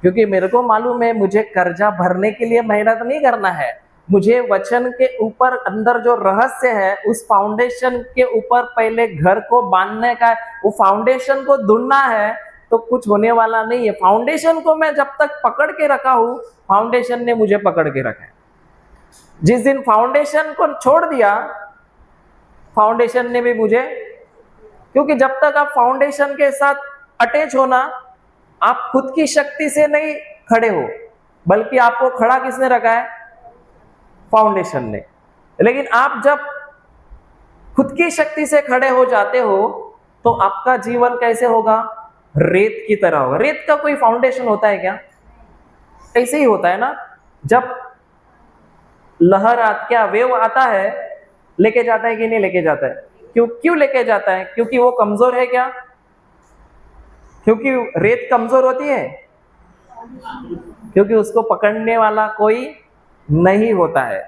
क्योंकि मेरे को मालूम है मुझे कर्जा भरने के लिए मेहनत नहीं करना है, मुझे वचन के ऊपर अंदर जो रहस्य है उस फाउंडेशन के ऊपर पहले घर को बांधने का है, वो फाउंडेशन को ढूंढना है। तो कुछ होने वाला नहीं है। फाउंडेशन को मैं जब तक पकड़ के रखा हूं, फाउंडेशन ने मुझे पकड़ के रखा है। जिस दिन फाउंडेशन को छोड़ दिया, फाउंडेशन ने भी मुझे, क्योंकि जब तक आप फाउंडेशन के साथ अटैच हो ना, आप खुद की शक्ति से नहीं खड़े हो, बल्कि आपको खड़ा किसने रखा है? फाउंडेशन ने। लेकिन आप जब खुद की शक्ति से खड़े हो जाते हो, तो आपका जीवन कैसे होगा? रेत की तरह होगा। रेत का कोई फाउंडेशन होता है क्या? ऐसे ही होता है ना। जब लहर क्या वेव आता है, लेके जाता है कि नहीं लेके जाता है? क्यों लेके जाता है? क्योंकि वो कमजोर है क्या? क्योंकि रेत कमजोर होती है? क्योंकि उसको पकड़ने वाला कोई नहीं होता है।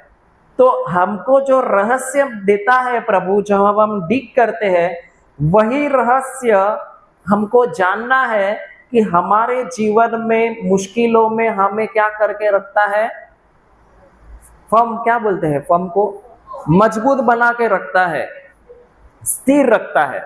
तो हमको जो रहस्य देता है प्रभु, जब हम डीग करते हैं, वही रहस्य हमको जानना है कि हमारे जीवन में मुश्किलों में हमें क्या करके रखता है? फर्म, क्या बोलते हैं फर्म को? मजबूत बना के रखता है, स्थिर रखता है।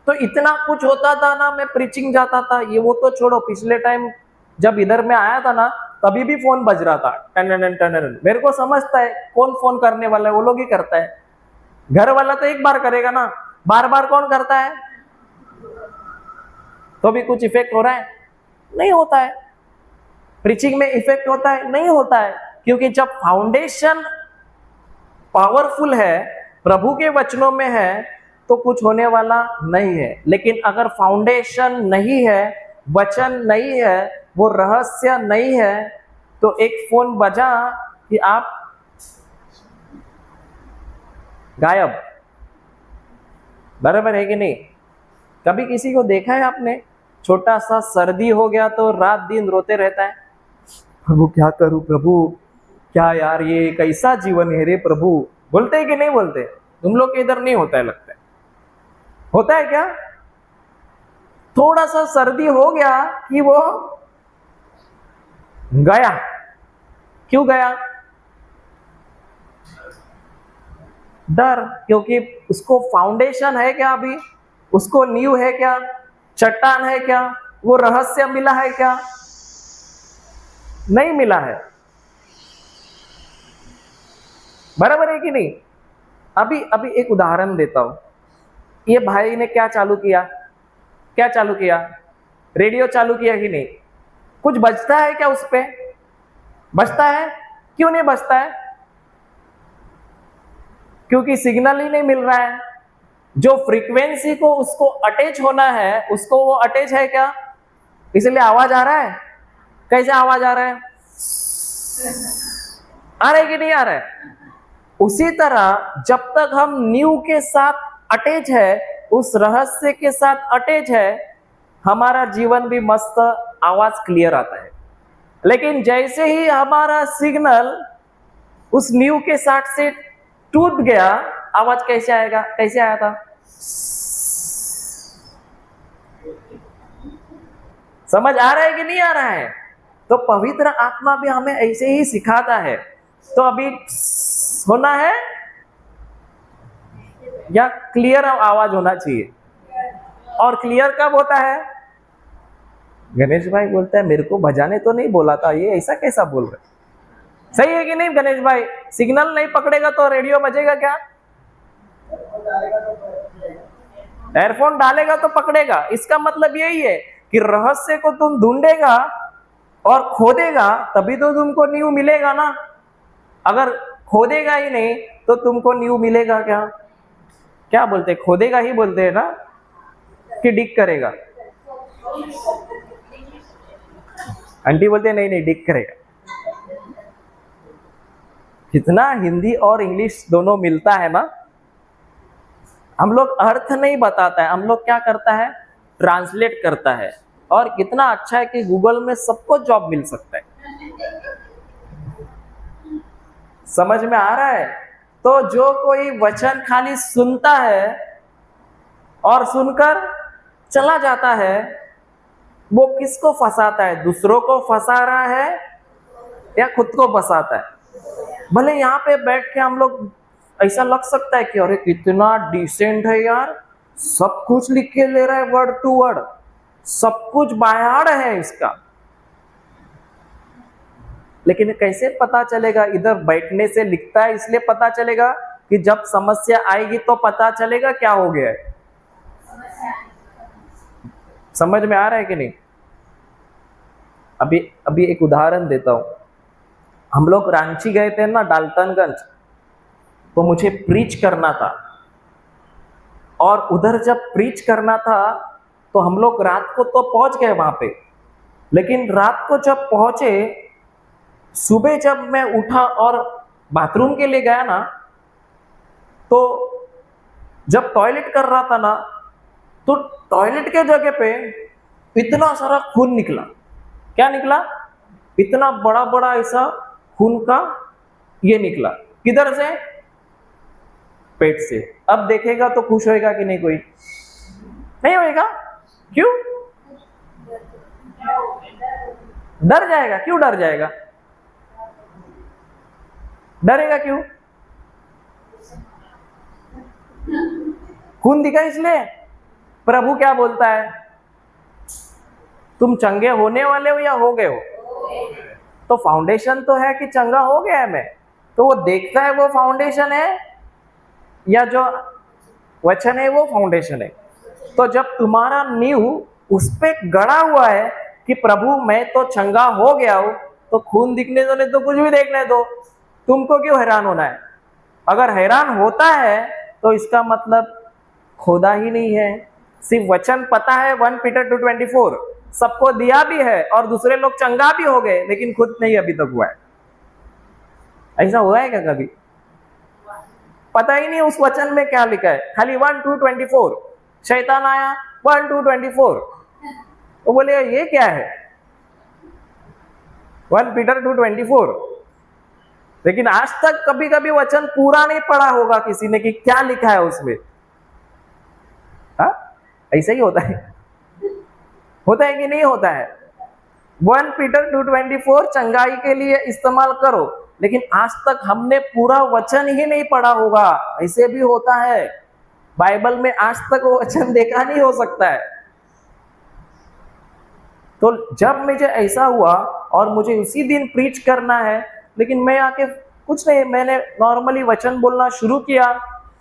तो इतना कुछ होता था ना, मैं प्रीचिंग जाता था, ये वो तो छोड़ो, पिछले टाइम जब इधर में आया था ना, तभी भी फोन बज रहा था, टन टन। मेरे को समझता है कौन फोन करने वाला है, वो लोग ही करता है। घर वाला तो एक बार करेगा ना, बार बार कौन करता है? तो भी कुछ इफेक्ट हो रहा है? नहीं होता है। प्रीचिंग में इफेक्ट होता है? नहीं होता है। क्योंकि जब फाउंडेशन पावरफुल है, प्रभु के वचनों में है, तो कुछ होने वाला नहीं है। लेकिन अगर फाउंडेशन नहीं है, वचन नहीं है, वो रहस्य नहीं है, तो एक फोन बजा कि आप गायब। बराबर है कि नहीं? कभी किसी को देखा है आपने? छोटा सा सर्दी हो गया तो रात दिन रोते रहता है, प्रभु क्या करूं, प्रभु क्या यार, ये कैसा जीवन है रे प्रभु। बोलते है कि नहीं बोलते? तुम लोग के इधर नहीं होता है लगता है। होता है क्या? थोड़ा सा सर्दी हो गया कि वो गया। क्यों गया? डर, क्योंकि उसको फाउंडेशन है क्या, अभी उसको नींव है क्या, चट्टान है क्या, वो रहस्य मिला है क्या, नहीं मिला है। बराबर है कि नहीं। अभी अभी एक उदाहरण देता हूं। ये भाई ने क्या चालू किया, क्या चालू किया, रेडियो चालू किया कि नहीं, कुछ बजता है क्या उस पे, बजता है, क्यों नहीं बजता है, क्योंकि सिग्नल ही नहीं मिल रहा है। जो फ्रीक्वेंसी को उसको अटैच होना है, उसको वो अटैच है क्या, इसलिए आवाज आ रहा है। कैसे आवाज आ रहा है, आ रहा है कि नहीं आ रहा है। उसी तरह जब तक हम न्यू के साथ अटैच है, उस रहस्य के साथ अटैच है, हमारा जीवन भी मस्त, आवाज क्लियर आता है। लेकिन जैसे ही हमारा सिग्नल उस न्यू के साथ से टूट गया, आवाज कैसे आएगा, कैसे आया था, समझ आ रहा है कि नहीं आ रहा है। तो पवित्र आत्मा भी हमें ऐसे ही सिखाता है। तो अभी होना है या क्लियर आवाज होना चाहिए, और क्लियर कब होता है। गणेश भाई बोलता है मेरे को बजाने तो नहीं बोला था, ये ऐसा कैसा बोल रहे, सही है कि नहीं गणेश भाई। सिग्नल नहीं पकड़ेगा तो रेडियो बजेगा क्या, एयरफोन डालेगा तो पकड़ेगा। इसका मतलब यही है कि रहस्य को तुम ढूंढेगा और खोदेगा, तभी तो तुमको न्यू मिलेगा ना। अगर खोदेगा ही नहीं तो तुमको न्यू मिलेगा क्या, क्या बोलते, खोदेगा ही बोलते हैं ना, कि डिग करेगा। आंटी बोलते नहीं नहीं डिग करेगा। कितना हिंदी और इंग्लिश दोनों मिलता है ना। हम लोग अर्थ नहीं बताता है, हम लोग क्या करता है, ट्रांसलेट करता है। और कितना अच्छा है कि गूगल में सबको जॉब मिल सकता है। समझ में आ रहा है। तो जो कोई वचन खाली सुनता है और सुनकर चला जाता है, वो किसको फंसाता है, दूसरों को फंसा रहा है या खुद को फंसाता है। भले यहाँ पे बैठ के हम लोग ऐसा लग सकता है कि अरे कितना डिसेंट है यार, सब कुछ लिख के ले रहा है वर्ड टू वर्ड, सब कुछ बायाड़ है इसका। लेकिन कैसे पता चलेगा, इधर बैठने से लिखता है इसलिए पता चलेगा, कि जब समस्या आएगी तो पता चलेगा क्या हो गया है। समझ में आ रहा है कि नहीं। अभी अभी एक उदाहरण देता हूं। हम लोग रांची गए थे ना, डाल्टनगंज, तो मुझे प्रीच करना था। और उधर जब प्रीच करना था तो हम लोग रात को तो पहुंच गए वहां पे, लेकिन रात को जब पहुंचे, सुबह जब मैं उठा और बाथरूम के लिए गया ना, तो जब टॉयलेट कर रहा था ना, तो टॉयलेट के जगह पे इतना सारा खून निकला। क्या निकला, इतना बड़ा बड़ा ऐसा खून का ये निकला। किधर से, पेट से। अब देखेगा तो खुश होएगा कि नहीं, कोई नहीं होएगा। क्यों, डर जाएगा। क्यों डर जाएगा, डरेगा क्यों, खून दिखा इसलिए। प्रभु क्या बोलता है, तुम चंगे होने वाले हो या हो गए हो। तो फाउंडेशन तो है कि चंगा हो गया है मैं, तो वो देखता है वो फाउंडेशन है या जो वचन है वो फाउंडेशन है। तो जब तुम्हारा नींव उस पे गड़ा हुआ है कि प्रभु मैं तो चंगा हो गया हूं, तो खून दिखने दो, नहीं तो कुछ भी देखने दो, तुमको क्यों हैरान होना है। अगर हैरान होता है तो इसका मतलब खोदा ही नहीं है। सिर्फ वचन पता है 1 पीटर 2:24 सबको दिया भी है, और दूसरे लोग चंगा भी हो गए, लेकिन खुद नहीं अभी तक हुआ है। ऐसा हुआ है क्या कभी, पता ही नहीं उस वचन में क्या लिखा है, खाली 1:24। शैतान आया 1:24, तो बोले ये क्या है 1 पीटर 2:24। लेकिन आज तक कभी कभी वचन पूरा नहीं पढ़ा होगा किसी ने कि क्या लिखा है उसमें। हाँ, ऐसा ही होता है, होता है कि नहीं होता है। 1 पीटर 2:24 चंगाई के लिए इस्तेमाल करो, लेकिन आज तक हमने पूरा वचन ही नहीं पढ़ा होगा। ऐसे भी होता है, बाइबल में आज तक वो वचन देखा नहीं हो सकता है। तो जब मुझे ऐसा हुआ और मुझे उसी दिन प्रीच करना है, लेकिन मैं आके कुछ नहीं, मैंने नॉर्मली वचन बोलना शुरू किया,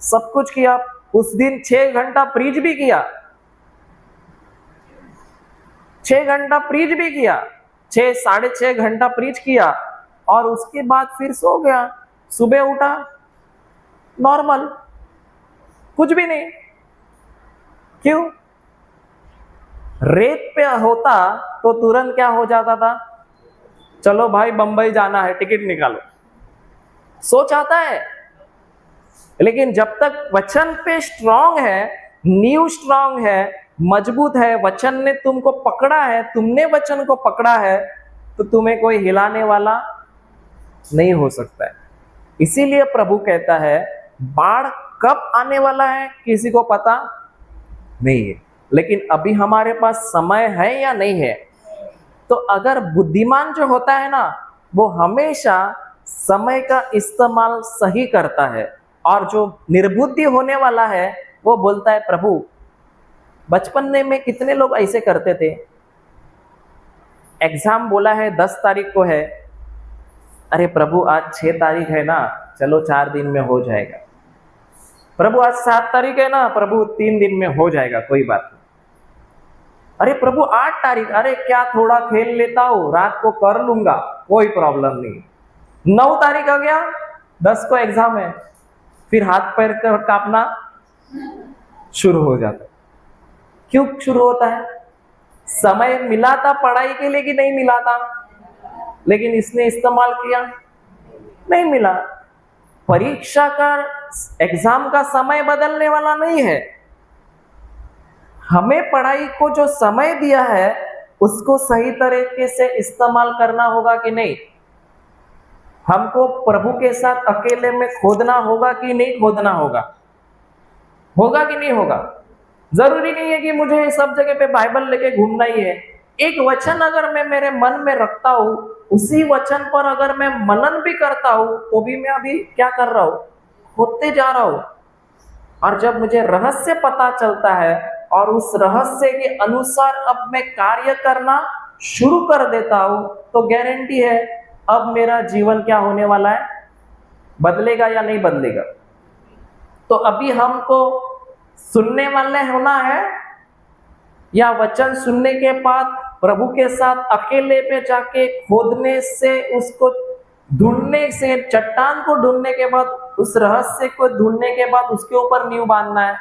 सब कुछ किया। उस दिन 6 घंटा प्रीच भी किया, 6 घंटा प्रीच भी किया, 6-6.5 घंटा प्रीच किया, और उसके बाद फिर सो गया। सुबह उठा नॉर्मल, कुछ भी नहीं। क्यों? रेत पे होता तो तुरंत क्या हो जाता था, चलो भाई बंबई जाना है, टिकट निकालो, सोच आता है। लेकिन जब तक वचन पे स्ट्रांग है, नींव स्ट्रांग है, मजबूत है, वचन ने तुमको पकड़ा है, तुमने वचन को पकड़ा है, तो तुम्हें कोई हिलाने वाला नहीं हो सकता है। इसीलिए प्रभु कहता है बाढ़ कब आने वाला है किसी को पता नहीं है, लेकिन अभी हमारे पास समय है या नहीं है। तो अगर बुद्धिमान जो होता है ना, वो हमेशा समय का इस्तेमाल सही करता है, और जो निर्बुद्धि होने वाला है वो बोलता है प्रभु, बचपन में कितने लोग ऐसे करते थे, एग्जाम बोला है 10 तारीख को है, अरे प्रभु आज 6 तारीख है ना, चलो 4 दिन में हो जाएगा। प्रभु आज 7 तारीख है ना, प्रभु 3 दिन में हो जाएगा, कोई बात नहीं। अरे प्रभु 8 तारीख, अरे क्या थोड़ा खेल लेता हूँ, रात को कर लूंगा, कोई प्रॉब्लम नहीं। 9 तारीख आ गया, 10 को एग्जाम है, फिर हाथ पैर कर कांपना शुरू हो जाता। क्यों शुरू होता है? समय मिला था पढ़ाई के लिए कि नहीं मिला था, लेकिन इसने इस्तेमाल किया, नहीं मिला। परीक्षा का, एग्जाम का समय बदलने वाला नहीं है। हमें पढ़ाई को जो समय दिया है उसको सही तरीके से इस्तेमाल करना होगा कि नहीं। हमको प्रभु के साथ अकेले में खोदना होगा कि नहीं खोदना होगा, होगा कि नहीं होगा। जरूरी नहीं है कि मुझे सब जगह पे बाइबल लेके घूमना ही है। एक वचन अगर मैं मेरे मन में रखता हूँ, उसी वचन पर अगर मैं मनन भी करता हूँ, तो भी मैं अभी क्या कर रहा हूँ, खोदते जा रहा हूँ। और जब मुझे रहस्य पता चलता है और उस रहस्य के अनुसार अब मैं कार्य करना शुरू कर देता हूँ, तो गारंटी है अब मेरा जीवन क्या होने वाला है, बदलेगा या नहीं बदलेगा। तो अभी हमको सुनने वाले होना है, या वचन सुनने के बाद प्रभु के साथ अकेले पे जाके खोदने से, उसको ढूंढने से, चट्टान को ढूंढने के बाद, उस रहस्य को ढूंढने के बाद उसके ऊपर नींव बांधना है,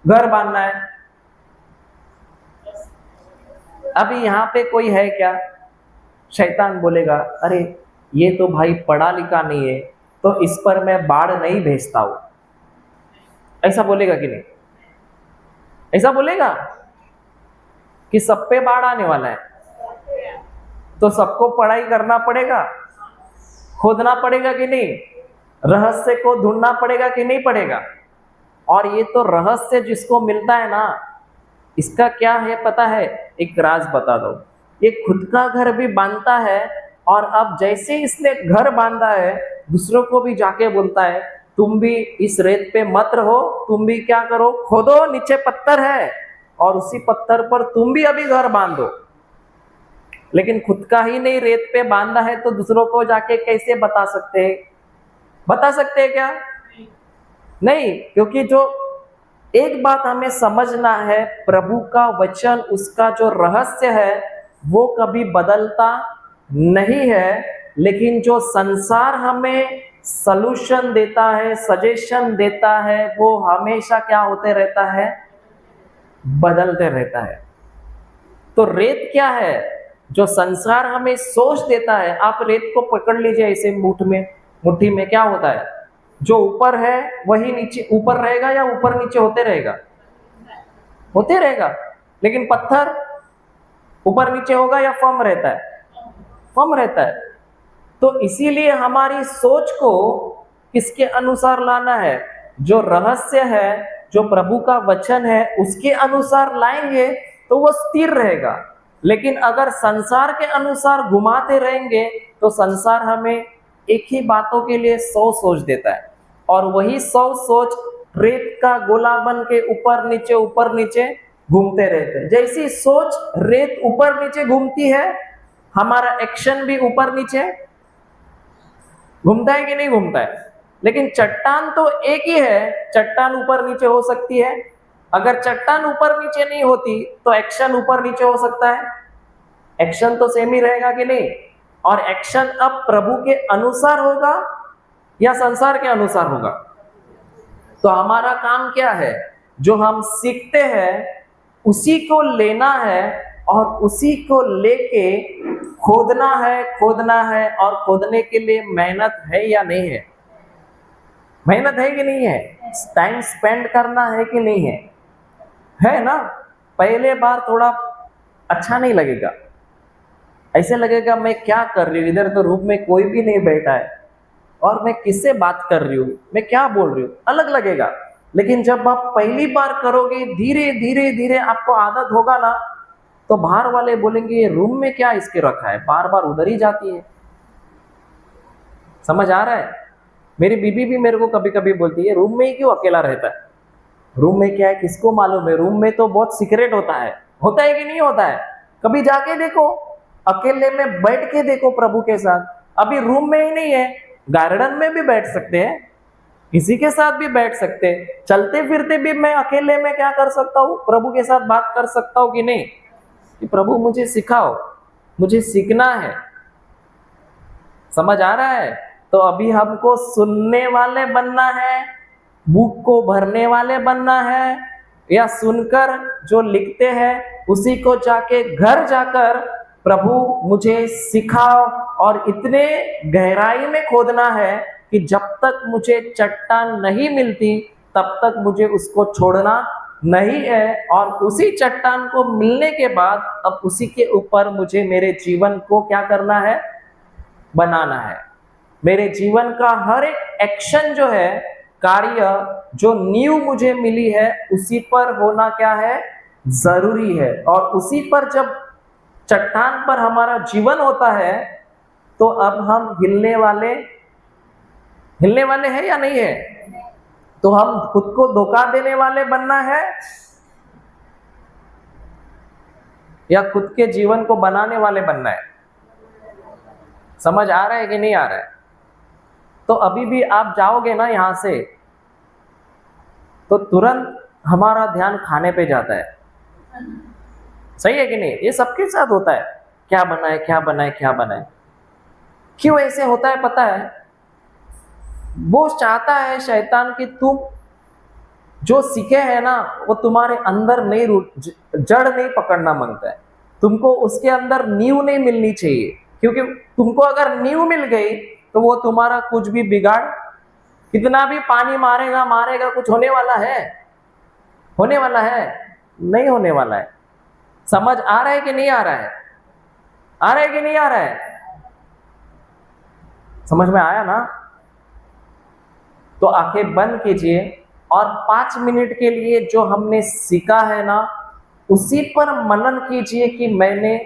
घर बांधना है। अभी यहाँ पे कोई है क्या? शैतान बोलेगा अरे ये तो भाई पढ़ा लिखा नहीं है, तो इस पर मैं बाढ़ नहीं भेजता हूं। ऐसा बोलेगा कि नहीं? ऐसा बोलेगा कि सब पे बाढ़ आने वाला है, तो सबको पढ़ाई करना पड़ेगा, खोदना पड़ेगा कि नहीं, रहस्य को ढूंढना पड़ेगा कि नहीं पड़ेगा। और ये तो रहस्य जिसको मिलता है ना, इसका क्या है पता है? एक राज बता दो, ये खुद का घर भी बांधता है, और अब जैसे इसने घर बांधा है, दूसरों को भी जाके बोलता है तुम भी इस रेत पे मत रहो, तुम भी क्या करो, खोदो, नीचे पत्थर है और उसी पत्थर पर तुम भी अभी घर बांधो। लेकिन खुद का ही नहीं रेत पे बांधा है, तो दूसरों को जाके कैसे बता सकते हैं? बता सकते हैं क्या? नहीं, क्योंकि जो एक बात हमें समझना है, प्रभु का वचन, उसका जो रहस्य है वो कभी बदलता नहीं है। लेकिन जो संसार हमें सलूशन देता है, सजेशन देता है, वो हमेशा क्या होते रहता है, बदलते रहता है। तो रेत क्या है? जो संसार हमें सोच देता है। आप रेत को पकड़ लीजिए ऐसे मुट्ठी में, क्या होता है, जो ऊपर है वही नीचे, ऊपर रहेगा या ऊपर नीचे होते रहेगा, होते रहेगा। लेकिन पत्थर ऊपर नीचे होगा या फर्म रहता है, फर्म रहता है। तो इसीलिए हमारी सोच को किसके अनुसार लाना है? जो रहस्य है, जो प्रभु का वचन है, उसके अनुसार लाएंगे तो वो स्थिर रहेगा। लेकिन अगर संसार के अनुसार घुमाते रहेंगे तो संसार हमें एक ही बातों के लिए 100 सोच देता है, और वही 100 सोच रेत का गोला बन के ऊपर नीचे घूमते रहते हैं। जैसी सोच रेत ऊपर नीचे घूमती है, हमारा एक्शन भी ऊपर नीचे घूमता है कि नहीं घूमता है। लेकिन चट्टान तो एक ही है, चट्टान ऊपर नीचे हो सकती है। अगर चट्टान ऊपर नीचे नहीं होती तो एक्शन ऊपर नीचे हो सकता है, एक्शन तो सेम ही रहेगा कि नहीं। और एक्शन अब प्रभु के अनुसार होगा या संसार के अनुसार होगा। तो हमारा काम क्या है, जो हम सीखते हैं उसी को लेना है और उसी को लेके खोदना है और खोदने के लिए मेहनत है या नहीं है, मेहनत है कि नहीं है, टाइम स्पेंड करना है कि नहीं है ना। पहले बार थोड़ा अच्छा नहीं लगेगा, ऐसे लगेगा मैं क्या कर रही हूँ, इधर तो रूम में कोई भी नहीं बैठा है और मैं किससे बात कर रही हूँ, मैं क्या बोल रही हूँ, अलग लगेगा। लेकिन जब आप पहली बार करोगे, धीरे धीरे धीरे आपको आदत होगा ना, तो बाहर वाले बोलेंगे ये रूम में क्या इसके रखा है, बार बार उधर ही जाती है। समझ आ रहा है। मेरी बीबी भी मेरे को कभी कभी बोलती है रूम में ही क्यों अकेला रहता है। रूम में क्या है किसको मालूम है, रूम में तो बहुत सीक्रेट होता है कि नहीं होता है। कभी जाके देखो, अकेले में बैठ के देखो प्रभु के साथ। अभी रूम में ही नहीं है, गार्डन में भी बैठ सकते हैं, किसी के साथ भी बैठ सकते हैं, चलते फिरते भी मैं अकेले में क्या कर सकता हूँ, प्रभु के साथ बात कर सकता हूँ कि नहीं, कि प्रभु मुझे सिखाओ, मुझे सीखना है। समझ आ रहा है। तो अभी हमको सुनने वाले बनना है, बुक को भरने वाले बनना है, या सुनकर जो लिखते हैं उसी को जाके घर जाकर प्रभु मुझे सिखाओ, और इतने गहराई में खोदना है कि जब तक मुझे चट्टान नहीं मिलती तब तक मुझे उसको छोड़ना नहीं है। और उसी चट्टान को मिलने के बाद अब उसी के ऊपर मुझे मेरे जीवन को क्या करना है, बनाना है। मेरे जीवन का हर एक एक्शन जो है, कार्य, जो नींव मुझे मिली है उसी पर होना क्या है, जरूरी है। और उसी पर जब चट्टान पर हमारा जीवन होता है तो अब हम हिलने वाले हैं या नहीं है। तो हम खुद को धोखा देने वाले बनना है या खुद के जीवन को बनाने वाले बनना है। समझ आ रहा है कि नहीं आ रहा है। तो अभी भी आप जाओगे ना यहां से, तो तुरंत हमारा ध्यान खाने पे जाता है। सही है कि नहीं। ये सबके साथ होता है, क्या बनाए क्या बनाए क्या बनाए। क्यों ऐसे होता है पता है, वो चाहता है शैतान कि तुम जो सीखे है ना वो तुम्हारे अंदर नहीं जड़ नहीं पकड़ना मांगता है। तुमको उसके अंदर नींव नहीं मिलनी चाहिए, क्योंकि तुमको अगर नींव मिल गई तो वो तुम्हारा कुछ भी बिगाड़, कितना भी पानी मारेगा कुछ होने वाला है, नहीं होने वाला है। समझ आ रहा है कि नहीं आ रहा है, आ रहा है कि नहीं आ रहा है। समझ में आया ना। तो आंखें बंद कीजिए और 5 मिनट के लिए जो हमने सीखा है ना उसी पर मनन कीजिए कि मैंने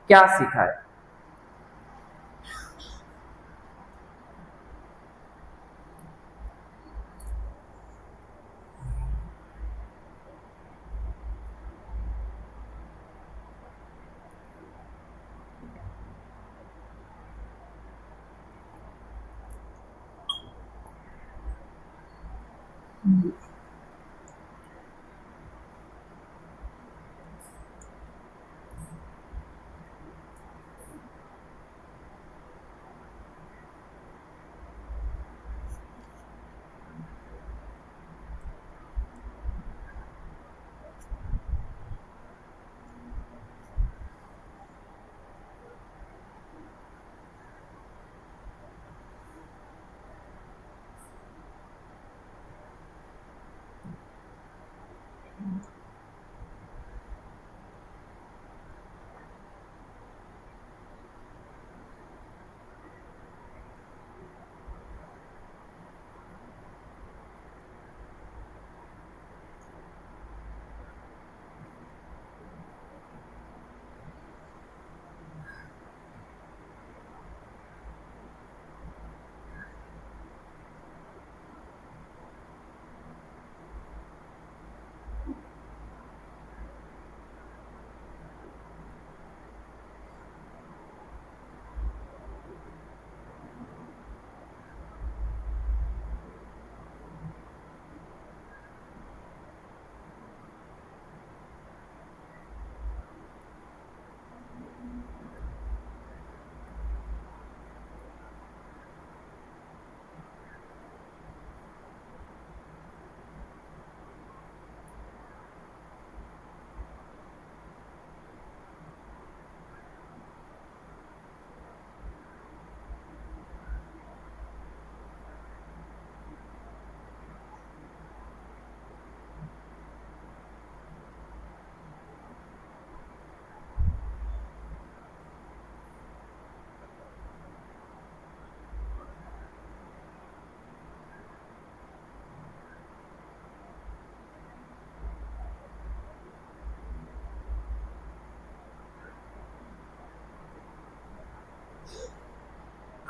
क्या सीखा है।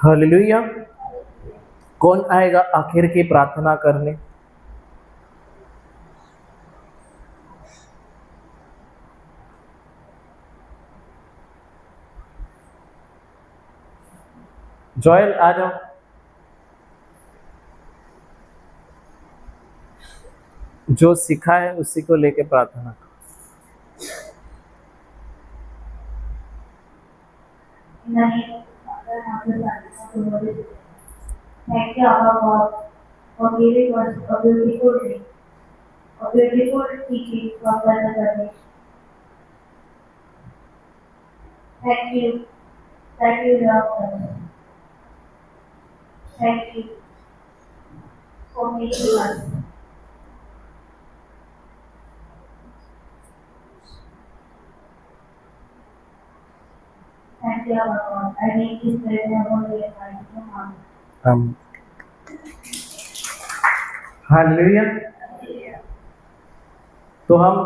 हालेलुया। कौन आएगा आखिर की प्रार्थना करने? जॉयल आ जाओ। जो सीखा है उसी को लेके प्रार्थना करो। Thank you, our God, for giving us a beautiful day, a beautiful teaching from Brother Ganesh. Thank you that you love us. Thank you for making us. Thank you, our God. I make this prayer in your holy and mighty name. हम hallelujah. तो हम